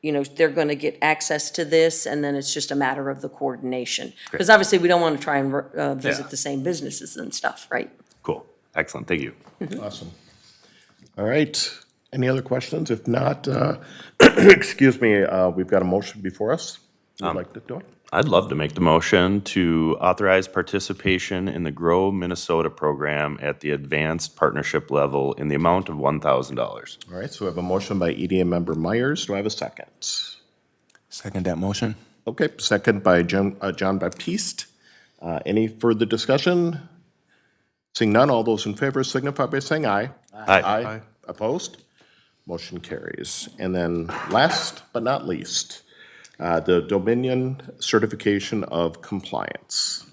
you know, they're going to get access to this, and then it's just a matter of the coordination. Because obviously, we don't want to try and visit Yeah. the same businesses and stuff, right? Cool, excellent, thank you. Awesome. All right. Any other questions? If not, excuse me, we've got a motion before us. Would like to do it? I'd love to make the motion to authorize participation in the Grow Minnesota program at the advanced partnership level in the amount of $1,000. All right, so we have a motion by EDA member Myers. Do I have a second? Second that motion. Okay, second by John Baptiste. Any further discussion? Seeing none, all those in favor signify by saying aye. Aye. Opposed? Motion carries. And then last but not least, the Dominion Certification of Compliance.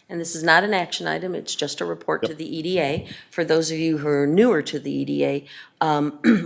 And this is not an action item, it's just a report to the EDA. For those of you who are newer to the EDA,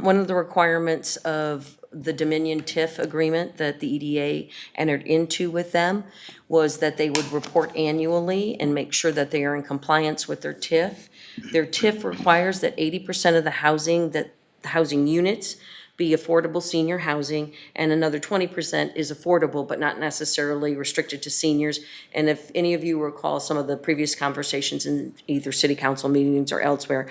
one of the requirements of the Dominion TIF agreement that the EDA entered into with them was that they would report annually and make sure that they are in compliance with their TIF. Their TIF requires that 80% of the housing units be affordable senior housing, and another 20% is affordable, but not necessarily restricted to seniors. And if any of you recall some of the previous conversations in either city council meetings or elsewhere,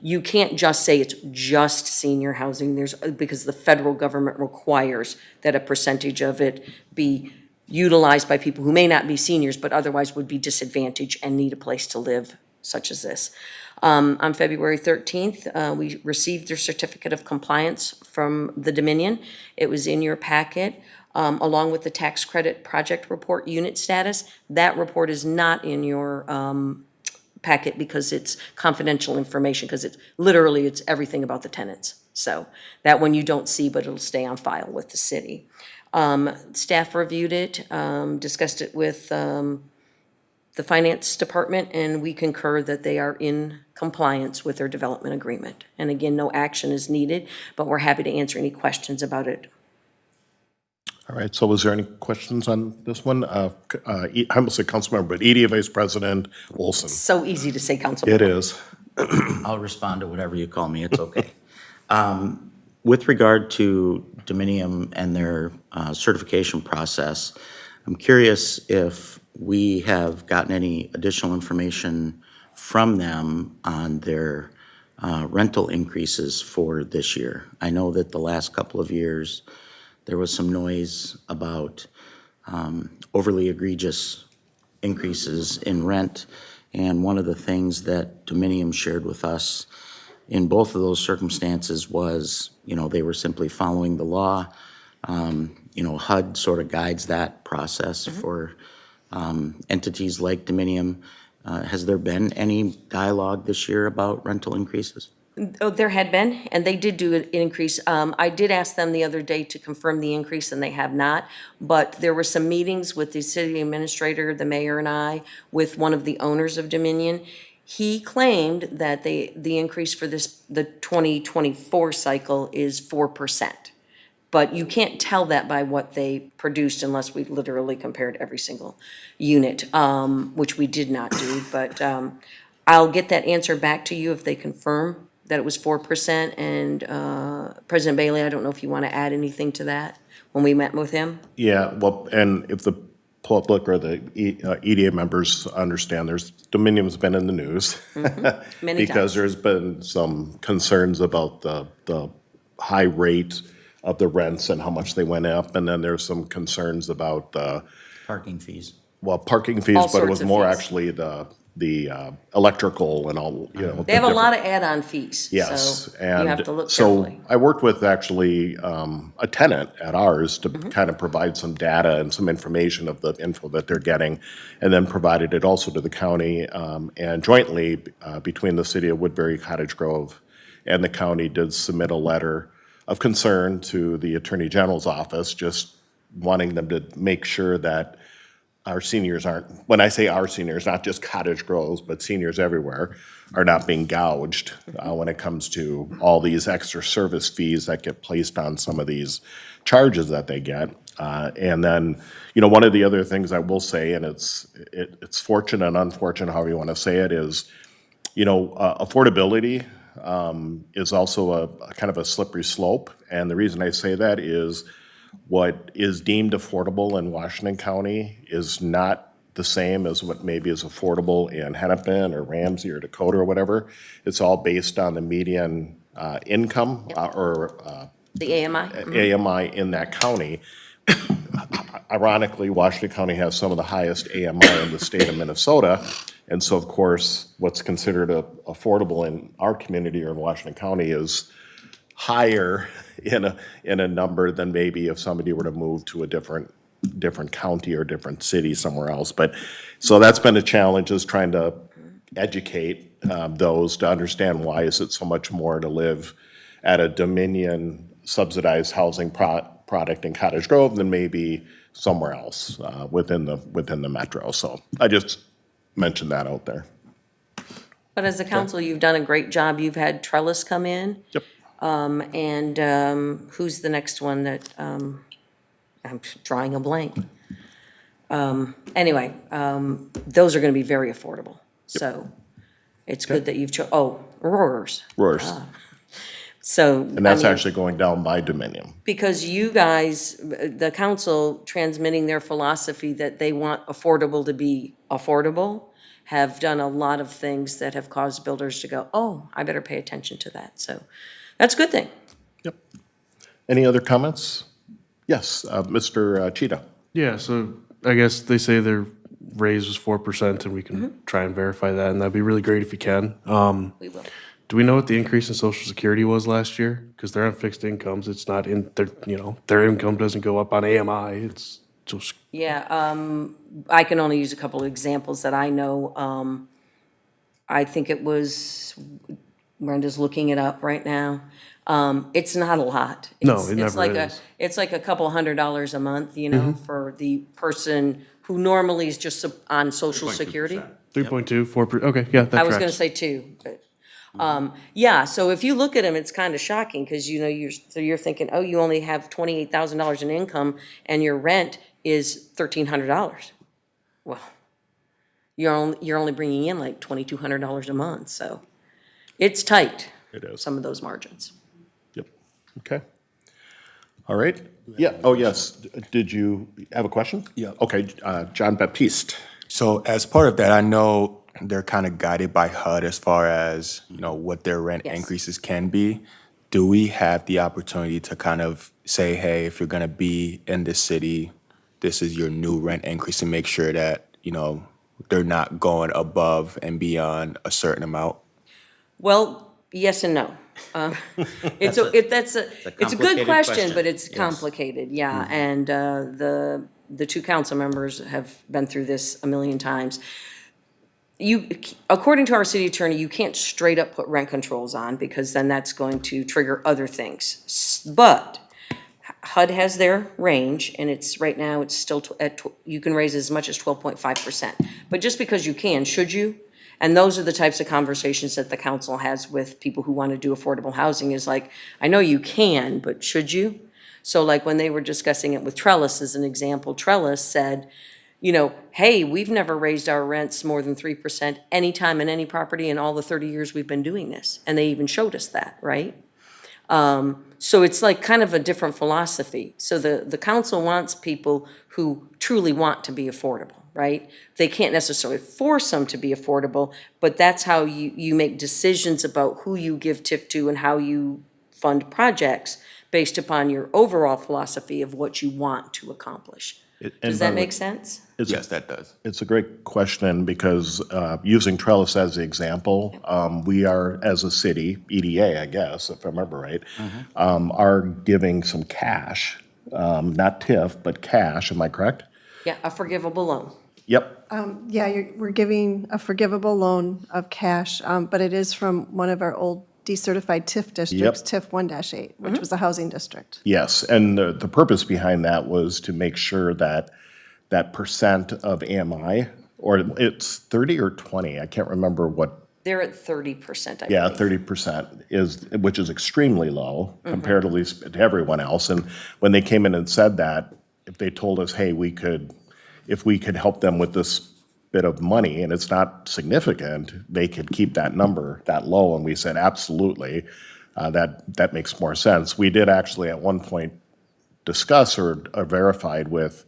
you can't just say it's just senior housing. Because the federal government requires that a percentage of it be utilized by people who may not be seniors, but otherwise would be disadvantaged and need a place to live, such as this. On February 13th, we received their certificate of compliance from the Dominion. It was in your packet, along with the tax credit project report unit status. That report is not in your packet because it's confidential information, because it's everything about the tenants. So that one you don't see, but it'll stay on file with the city. Staff reviewed it, discussed it with the finance department, and we concur that they are in compliance with their development agreement. And again, no action is needed, but we're happy to answer any questions about it. All right, so was there any questions on this one? I almost said council member, but EDA Vice President Olson. So easy to say, Councilman. It is. I'll respond to whatever you call me, it's okay. With regard to Dominium and their certification process, I'm curious if we have gotten any additional information from them on their rental increases for this year. I know that the last couple of years, there was some noise about overly egregious increases in rent. And one of the things that Dominium shared with us in both of those circumstances was, they were simply following the law. HUD sort of guides that process for entities like Dominium. Has there been any dialogue this year about rental increases? Oh, there had been, and they did do an increase. I did ask them the other day to confirm the increase, and they have not. But there were some meetings with the city administrator, the mayor, and I, with one of the owners of Dominion. He claimed that the increase for the 2024 cycle is 4%. But you can't tell that by what they produced unless we literally compared every single unit, which we did not do. But I'll get that answer back to you if they confirm that it was 4%. And President Bailey, I don't know if you want to add anything to that when we met with him? Yeah, well, and if the public or the EDA members understand, Dominium's been in the news. Many Because times. there's been some concerns about the high rate of the rents and how much they went up. And then there's some concerns about Parking fees. parking fees, All but it was sorts of more fees. actually the electrical and all, They have a lot of add-on fees. Yes, So you have to look so carefully. I worked with actually a tenant at ours to kind of provide some data and some information of the info that they're getting, and then provided it also to the county, and jointly between the city of Woodbury, Cottage Grove, and the county did submit a letter of concern to the Attorney General's office, just wanting them to make sure that our seniors aren't, when I say our seniors, not just Cottage Groves, but seniors everywhere, are not being gouged when it comes to all these extra service fees that get placed on some of these charges that they get. And then, one of the other things I will say, and it's fortunate and unfortunate, however you want to say it, is, affordability is also a kind of a slippery slope. And the reason I say that is what is deemed affordable in Washington County is not the same as what maybe is affordable in Hennepin or Ramsey or Dakota or whatever. It's all based on the median income or The AMI? AMI in that county. Ironically, Washington County has some of the highest AMI in the state of Minnesota. And so, of course, what's considered affordable in our community or in Washington County is higher in a number than maybe if somebody were to move to a different county or different city somewhere else. But, so that's been a challenge, is trying to educate those to understand why is it so much more to live at a Dominion subsidized housing product in Cottage Grove than maybe somewhere else within the metro. So I just mentioned that out there. But as a council, you've done a great job. You've had Trellis come in. Yep. And who's the next one that, I'm drawing a blank. Anyway, those are gonna be very affordable. So it's good that you've Roars. Roars. So. And that's I mean, actually going down by Dominion. because you guys, the council transmitting their philosophy that they want affordable to be affordable, have done a lot of things that have caused builders to go, oh, I better pay attention to that. So that's a good thing. Yep. Any other comments? Yes, Mr. Cheetah. Yeah, so I guess they say their raise was 4%, and we can try and verify that, and that'd be really great if you can. We will. Do we know what the increase in Social Security was last year? Because they're on fixed incomes. It's not in their, their income doesn't go up on AMI. It's just, Yeah, I can only use a couple of examples that I know. I think it was, Brenda's looking it up right now. It's not a lot. No, It's- it it's never like is. It's like a couple $100 a month, you know, for the person who normally is just on social security. 3.2, 4%, okay, yeah, that I was gonna tracks. say two, but, yeah, so if you look at them, it's kind of shocking, because you know, you're thinking, oh, you only have $28,000 in income and your rent is $1,300. Well, you're only bringing in like $2,200 a month, so it's tight. It is. Some of those margins. Yep, okay. All right, yeah, oh, yes, did you have a question? Yeah. Okay, John Baptiste. So as part of that, I know they're kind of guided by HUD as far as, you know, what their rent Yes. increases can be. Do we have the opportunity to kind of say, hey, if you're gonna be in this city, this is your new rent increase, and make sure that, you know, they're not going above and beyond a certain amount? Well, yes and no. It's a good complicated question, question. but it's Yes. complicated, yeah. And the two council members have been through this a million times. According to our city attorney, you can't straight up put rent controls on, because then that's going to trigger other things. But HUD has their range, and it's, right now, it's still you can raise as much as 12.5%. But just because you can, should you? And those are the types of conversations that the council has with people who want to do affordable housing, is like, I know you can, but should you? So like when they were discussing it with Trellis as an example, Trellis said, you know, hey, we've never raised our rents more than 3% anytime in any property in all the 30 years we've been doing this. And they even showed us that, right? So it's like kind of a different philosophy. So the council wants people who truly want to be affordable, right? They can't necessarily force them to be affordable, but that's how you make decisions about who you give TIF to and how you fund projects based upon your overall philosophy of what you want to accomplish. Does that make sense? Yes, that does. It's a great question, because using Trellis as the example, we are, as a city, EDA, I guess, if I remember right, are giving some cash, not TIF, but cash, am I correct? Yeah, a forgivable loan. Yep, Yeah, we're giving a forgivable loan of cash, but it is from one of our old decertified TIF districts, TIF 1-8, which was a housing district. yes, and the purpose behind that was to make sure that that percent of AMI, or it's 30 or 20, I can't remember what. They're at 30%, I Yeah, believe. 30% is, which is extremely low compared at least to everyone else. And when they came in and said that, if they told us, hey, if we could help them with this bit of money, and it's not significant, they could keep that number that low. And we said, absolutely, that makes more sense. We did actually at one point discuss or verified with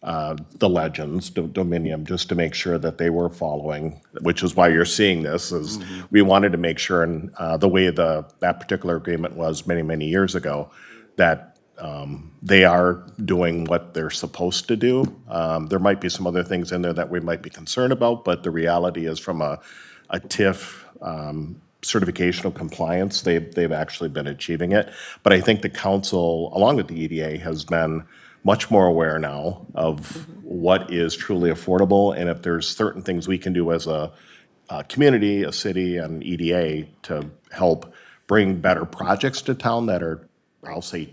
the Legends, Dominion, just to make sure that they were following, which is why you're seeing this, is we wanted to make sure, and the way that particular agreement was many, many years ago, that they are doing what they're supposed to do. There might be some other things in there that we might be concerned about, but the reality is from a TIF certification of compliance, they've actually been achieving it. But I think the council, along with the EDA, has been much more aware now of what is truly affordable, and if there's certain things we can do as a community, a city, and EDA to help bring better projects to town that are, I'll say,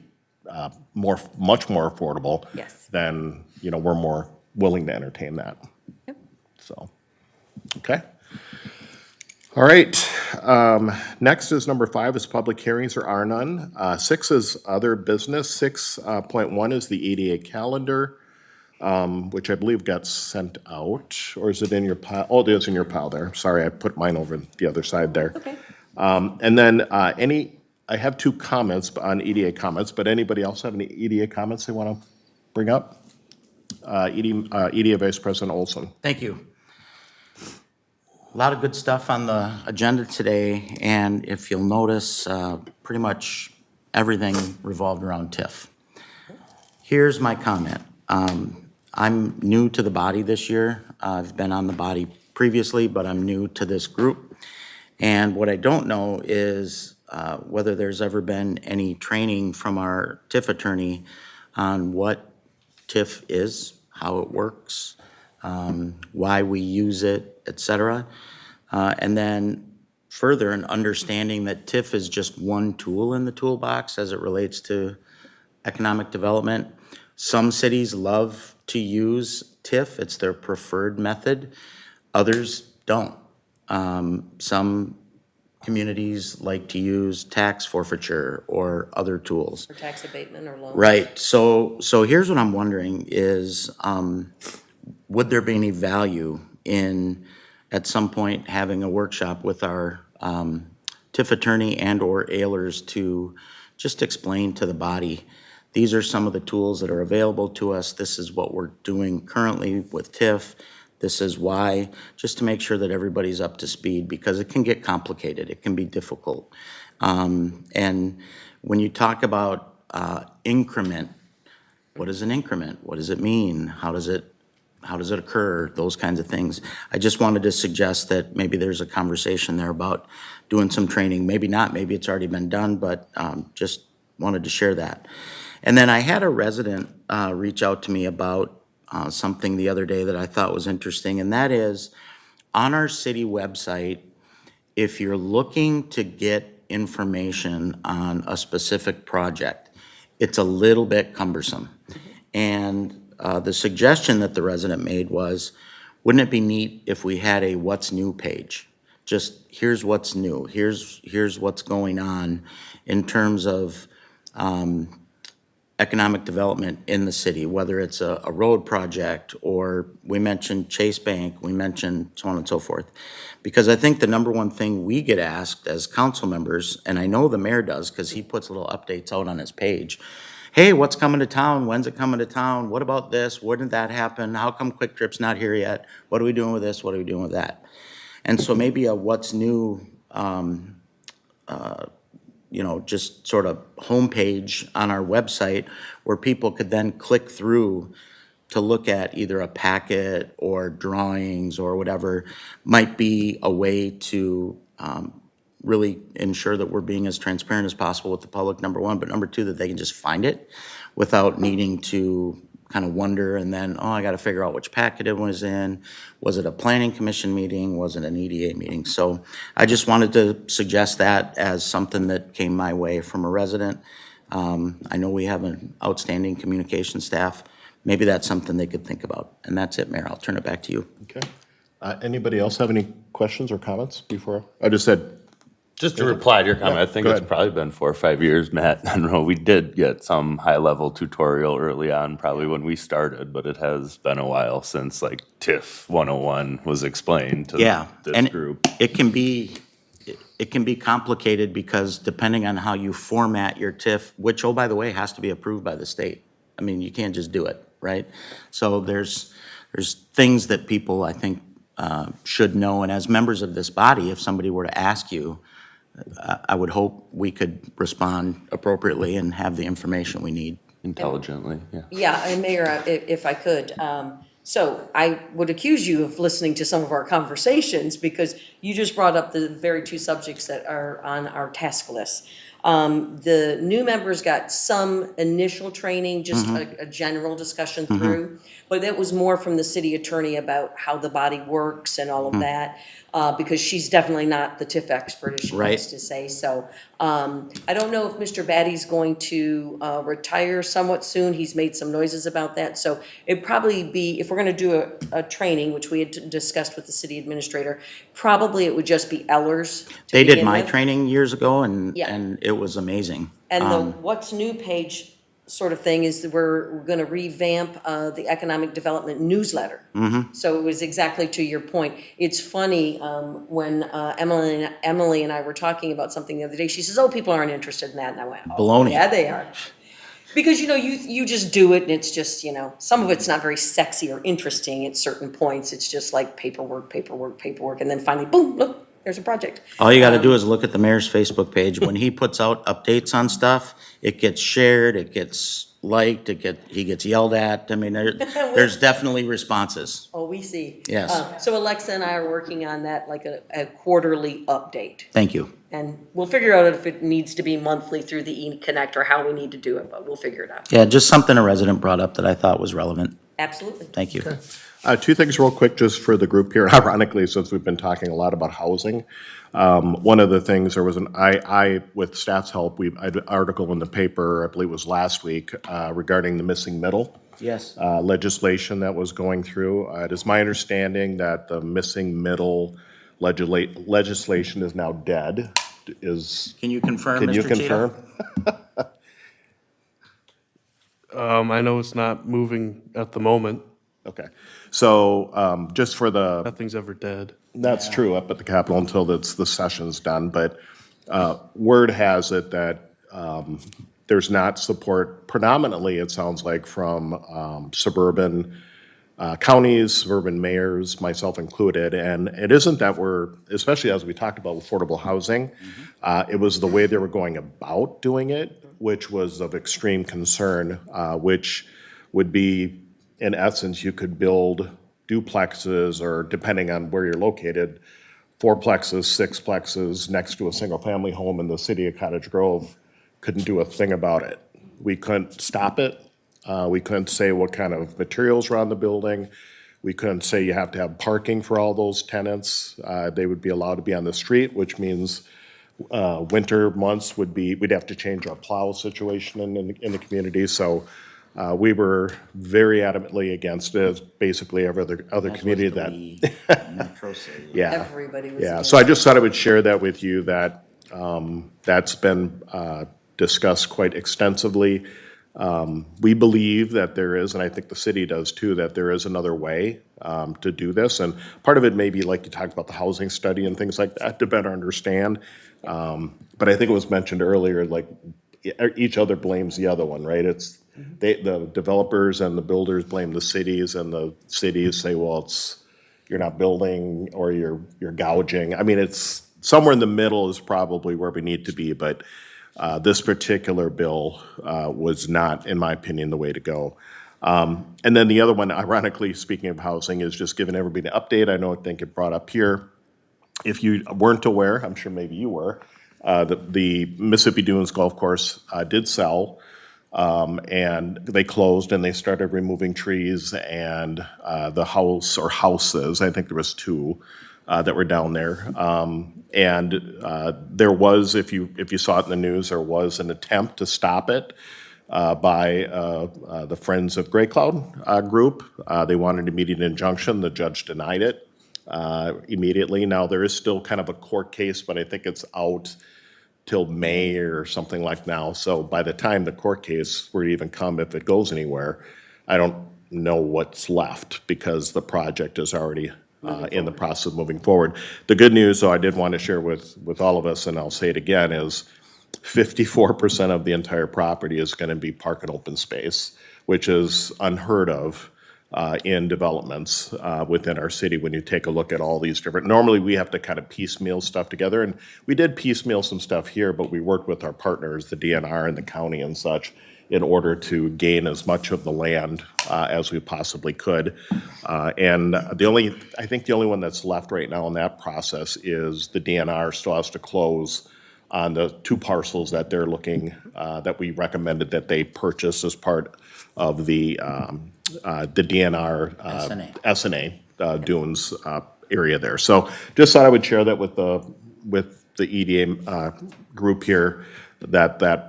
much more affordable. Yes. Then, we're more willing to entertain that. Yep. So, okay. All right, next is number 5 is public hearings, there are none. 6 is other business. 6.1 is the EDA calendar, which I believe got sent out, or is it in your pile? Oh, it is in your pile there. Sorry, I put mine over the other side there. Okay. And then I have 2 comments on EDA comments, but anybody else have any EDA comments they want to bring up? EDA Vice President Olson. Thank you. A lot of good stuff on the agenda today, and if you'll notice, pretty much everything revolved around TIF. Here's my comment. I'm new to the body this year. I've been on the body previously, but I'm new to this group. And what I don't know is whether there's ever been any training from our TIF attorney on what TIF is, how it works, why we use it, et cetera. And then further, an understanding that TIF is just one tool in the toolbox as it relates to economic development. Some cities love to use TIF, it's their preferred method. Others don't. Some communities like to use tax forfeiture or other tools. For tax abatement or loans. Right, so here's what I'm wondering is, would there be any value in, at some point, having a workshop with our TIF attorney and/or Ehlers to just explain to the body, these are some of the tools that are available to us, this is what we're doing currently with TIF, this is why, just to make sure that everybody's up to speed, because it can get complicated, it can be difficult. And when you talk about increment, what is an increment? What does it mean? How does it occur? Those kinds of things. I just wanted to suggest that maybe there's a conversation there about doing some training. Maybe not, maybe it's already been done, but just wanted to share that. And then I had a resident reach out to me about something the other day that I thought was interesting, and that is, on our city website, if you're looking to get information on a specific project, it's a little bit cumbersome. And the suggestion that the resident made was, wouldn't it be neat if we had a what's new page? Just here's what's new, here's what's going on in terms of economic development in the city, whether it's a road project, or we mentioned Chase Bank, we mentioned so on and so forth. Because I think the number one thing we get asked as council members, and I know the mayor does because he puts little updates out on his page, hey, what's coming to town? When's it coming to town? What about this? When did that happen? How come Quick Trip's not here yet? What are we doing with this? What are we doing with that? And so maybe a what's new, just sort of homepage on our website where people could then click through to look at either a packet or drawings or whatever might be a way to really ensure that we're being as transparent as possible with the public, number one, but number two, that they can just find it without needing to kind of wonder and then, oh, I got to figure out which packet it was in. Was it a planning commission meeting? Was it an EDA meeting? So I just wanted to suggest that as something that came my way from a resident. I know we have an outstanding communication staff. Maybe that's something they could think about. And that's it, Mayor. I'll turn it back to you. Okay. Anybody else have any questions or comments before? I just said, Just to reply to your comment, Yeah, I think go it's ahead. probably been 4 or 5 years, Matt. I don't know, we did get some high-level tutorial early on, probably when we started, but it has been a while since like TIF 101 was explained to Yeah, this and group. it can be complicated because depending on how you format your TIF, which, oh, by the way, has to be approved by the state. I mean, you can't just do it, right? So there's things that people, I think, should know. And as members of this body, if somebody were to ask you, I would hope we could respond appropriately and have the information we need. Intelligently, yeah. Yeah, and Mayor, if I could, so I would accuse you of listening to some of our conversations because you just brought up the very two subjects that are on our task list. The new members got some initial training, just a general discussion through, but that was more from the city attorney about how the body works and all of that. Because she's definitely not the TIF expert, as she Right. likes to say. So I don't know if Mr. Batty's going to retire somewhat soon. He's made some noises about that. So it'd probably be, if we're going to do a training, which we had discussed with the city administrator, probably it would just be Ehlers to They did begin my with. training years ago and Yeah. it was amazing. And the what's new page sort of thing is that we're going to revamp the economic development newsletter. So it was exactly to your point. It's funny when Emily and I were talking about something the other day. She says, "Oh, people aren't interested in that," and I went, "Oh, Baloney. yeah, they are." Because you just do it, and it's just some of it's not very sexy or interesting at certain points. It's just like paperwork, and then finally, boom, look. There's a project. All you gotta do is look at the mayor's Facebook page. When he puts out updates on stuff, it gets shared, it gets liked, he gets yelled at. I mean, there's definitely responses. Oh, we see. Yes. So Alexa and I are working on that, like a quarterly update. Thank you. And we'll figure out if it needs to be monthly through the E-Connect or how we need to do it, but we'll figure it out. Yeah, just something a resident brought up that I thought was relevant. Absolutely. Thank you. Two things real quick, just for the group here. Ironically, since we've been talking a lot about housing, one of the things, there was with staff's help, I had an article in the paper, I believe it was last week, regarding the missing middle Yes. legislation that was going through. It is my understanding that the missing middle legislation is now dead. Can you confirm, Can you Mr. Cheetah? confirm? I know it's not moving at the moment. Okay, so just for the, Nothing's ever dead. that's true up at the Capitol until the session's done, but word has it that there's not support, predominantly, it sounds like, from suburban counties, suburban mayors, myself included, and it isn't that we're, especially as we talked about affordable housing, it was the way they were going about doing it, which was of extreme concern, which would be, in essence, you could build duplexes, or depending on where you're located, fourplexes, sixplexes next to a single-family home in the city of Cottage Grove. Couldn't do a thing about it. We couldn't stop it. We couldn't say what kind of materials were on the building. We couldn't say you have to have parking for all those tenants. They would be allowed to be on the street, which means winter months we'd have to change our plow situation in the community. So we were very adamantly against it. Basically, every other community yeah. Everybody was Yeah, against so I just thought I would share that with you, that that's been discussed quite extensively. We believe that there is, and I think the city does too, that there is another way to do this. And part of it may be, like you talked about, the housing study and things like that to better understand. But I think it was mentioned earlier, like each other blames the other one, right? The developers and the builders blame the cities, and the cities say, well, you're not building, or you're gouging. I mean, it's somewhere in the middle is probably where we need to be, but this particular bill was not, in my opinion, the way to go. And then the other one, ironically, speaking of housing, is just giving everybody an update. I think it brought up here. If you weren't aware, I'm sure maybe you were, the Mississippi Dunes Golf Course did sell, and they closed, and they started removing trees, and the house, or houses, I think there was two, that were down there. And there was, if you saw it in the news, there was an attempt to stop it by the Friends of Gray Cloud group. They wanted an immediate injunction. The judge denied it immediately. Now, there is still kind of a court case, but I think it's out till May or something like now. So by the time the court case were to even come, if it goes anywhere, I don't know what's left, because the project is already in the process of moving forward. The good news, though, I did want to share with all of us, and I'll say it again, is 54% of the entire property is going to be park and open space, which is unheard of in developments within our city. When you take a look at all these different, normally we have to kind of piecemeal stuff together, and we did piecemeal some stuff here, but we worked with our partners, the DNR and the county and such, in order to gain as much of the land as we possibly could. And I think the only one that's left right now in that process is the DNR still has to close on the two parcels that they're looking, that we recommended that they purchase as part of the DNR SNA Dunes area there. So just thought I would share that with the EDA group here, that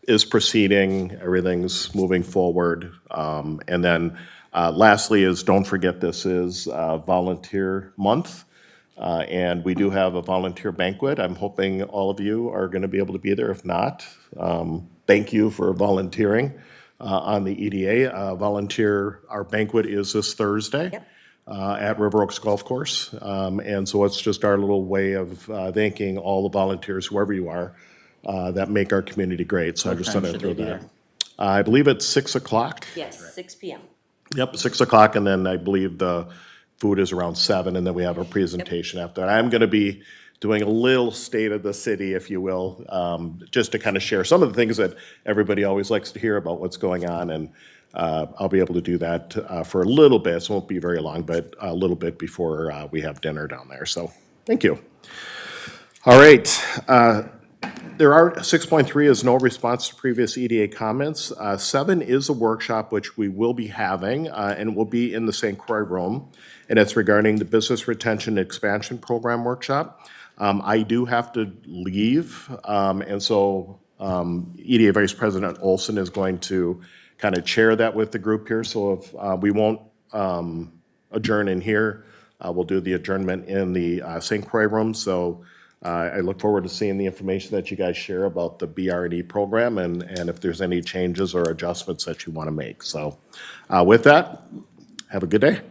is proceeding, everything's moving forward. And then lastly is, don't forget, this is Volunteer Month. And we do have a volunteer banquet. I'm hoping all of you are going to be able to be there. If not, thank you for volunteering on the EDA. Our banquet is this Thursday at River Oaks Golf Course. And so it's just our little way of thanking all the volunteers, whoever you are, that make our community great. So I just wanted to throw that. I believe it's 6 o'clock. Yes, 6 p.m. Yep, 6 o'clock, and then I believe the food is around 7, and then we have a presentation after that. I'm going to be doing a little state of the city, if you will, just to kind of share some of the things that everybody always likes to hear about what's going on, and I'll be able to do that for a little bit. So it won't be very long, but a little bit before we have dinner down there. So thank you. All right. There are, 6.3 is no response to previous EDA comments. 7 is a workshop which we will be having, and will be in the St. Croix room, and it's regarding the Business Retention Expansion Program workshop. I do have to leave, and so EDA Vice President Olson is going to kind of chair that with the group here, so if we won't adjourn in here, we'll do the adjournment in the St. Croix room, so I look forward to seeing the information that you guys share about the BR&E program and if there's any changes or adjustments that you want to make. So with that, have a good day.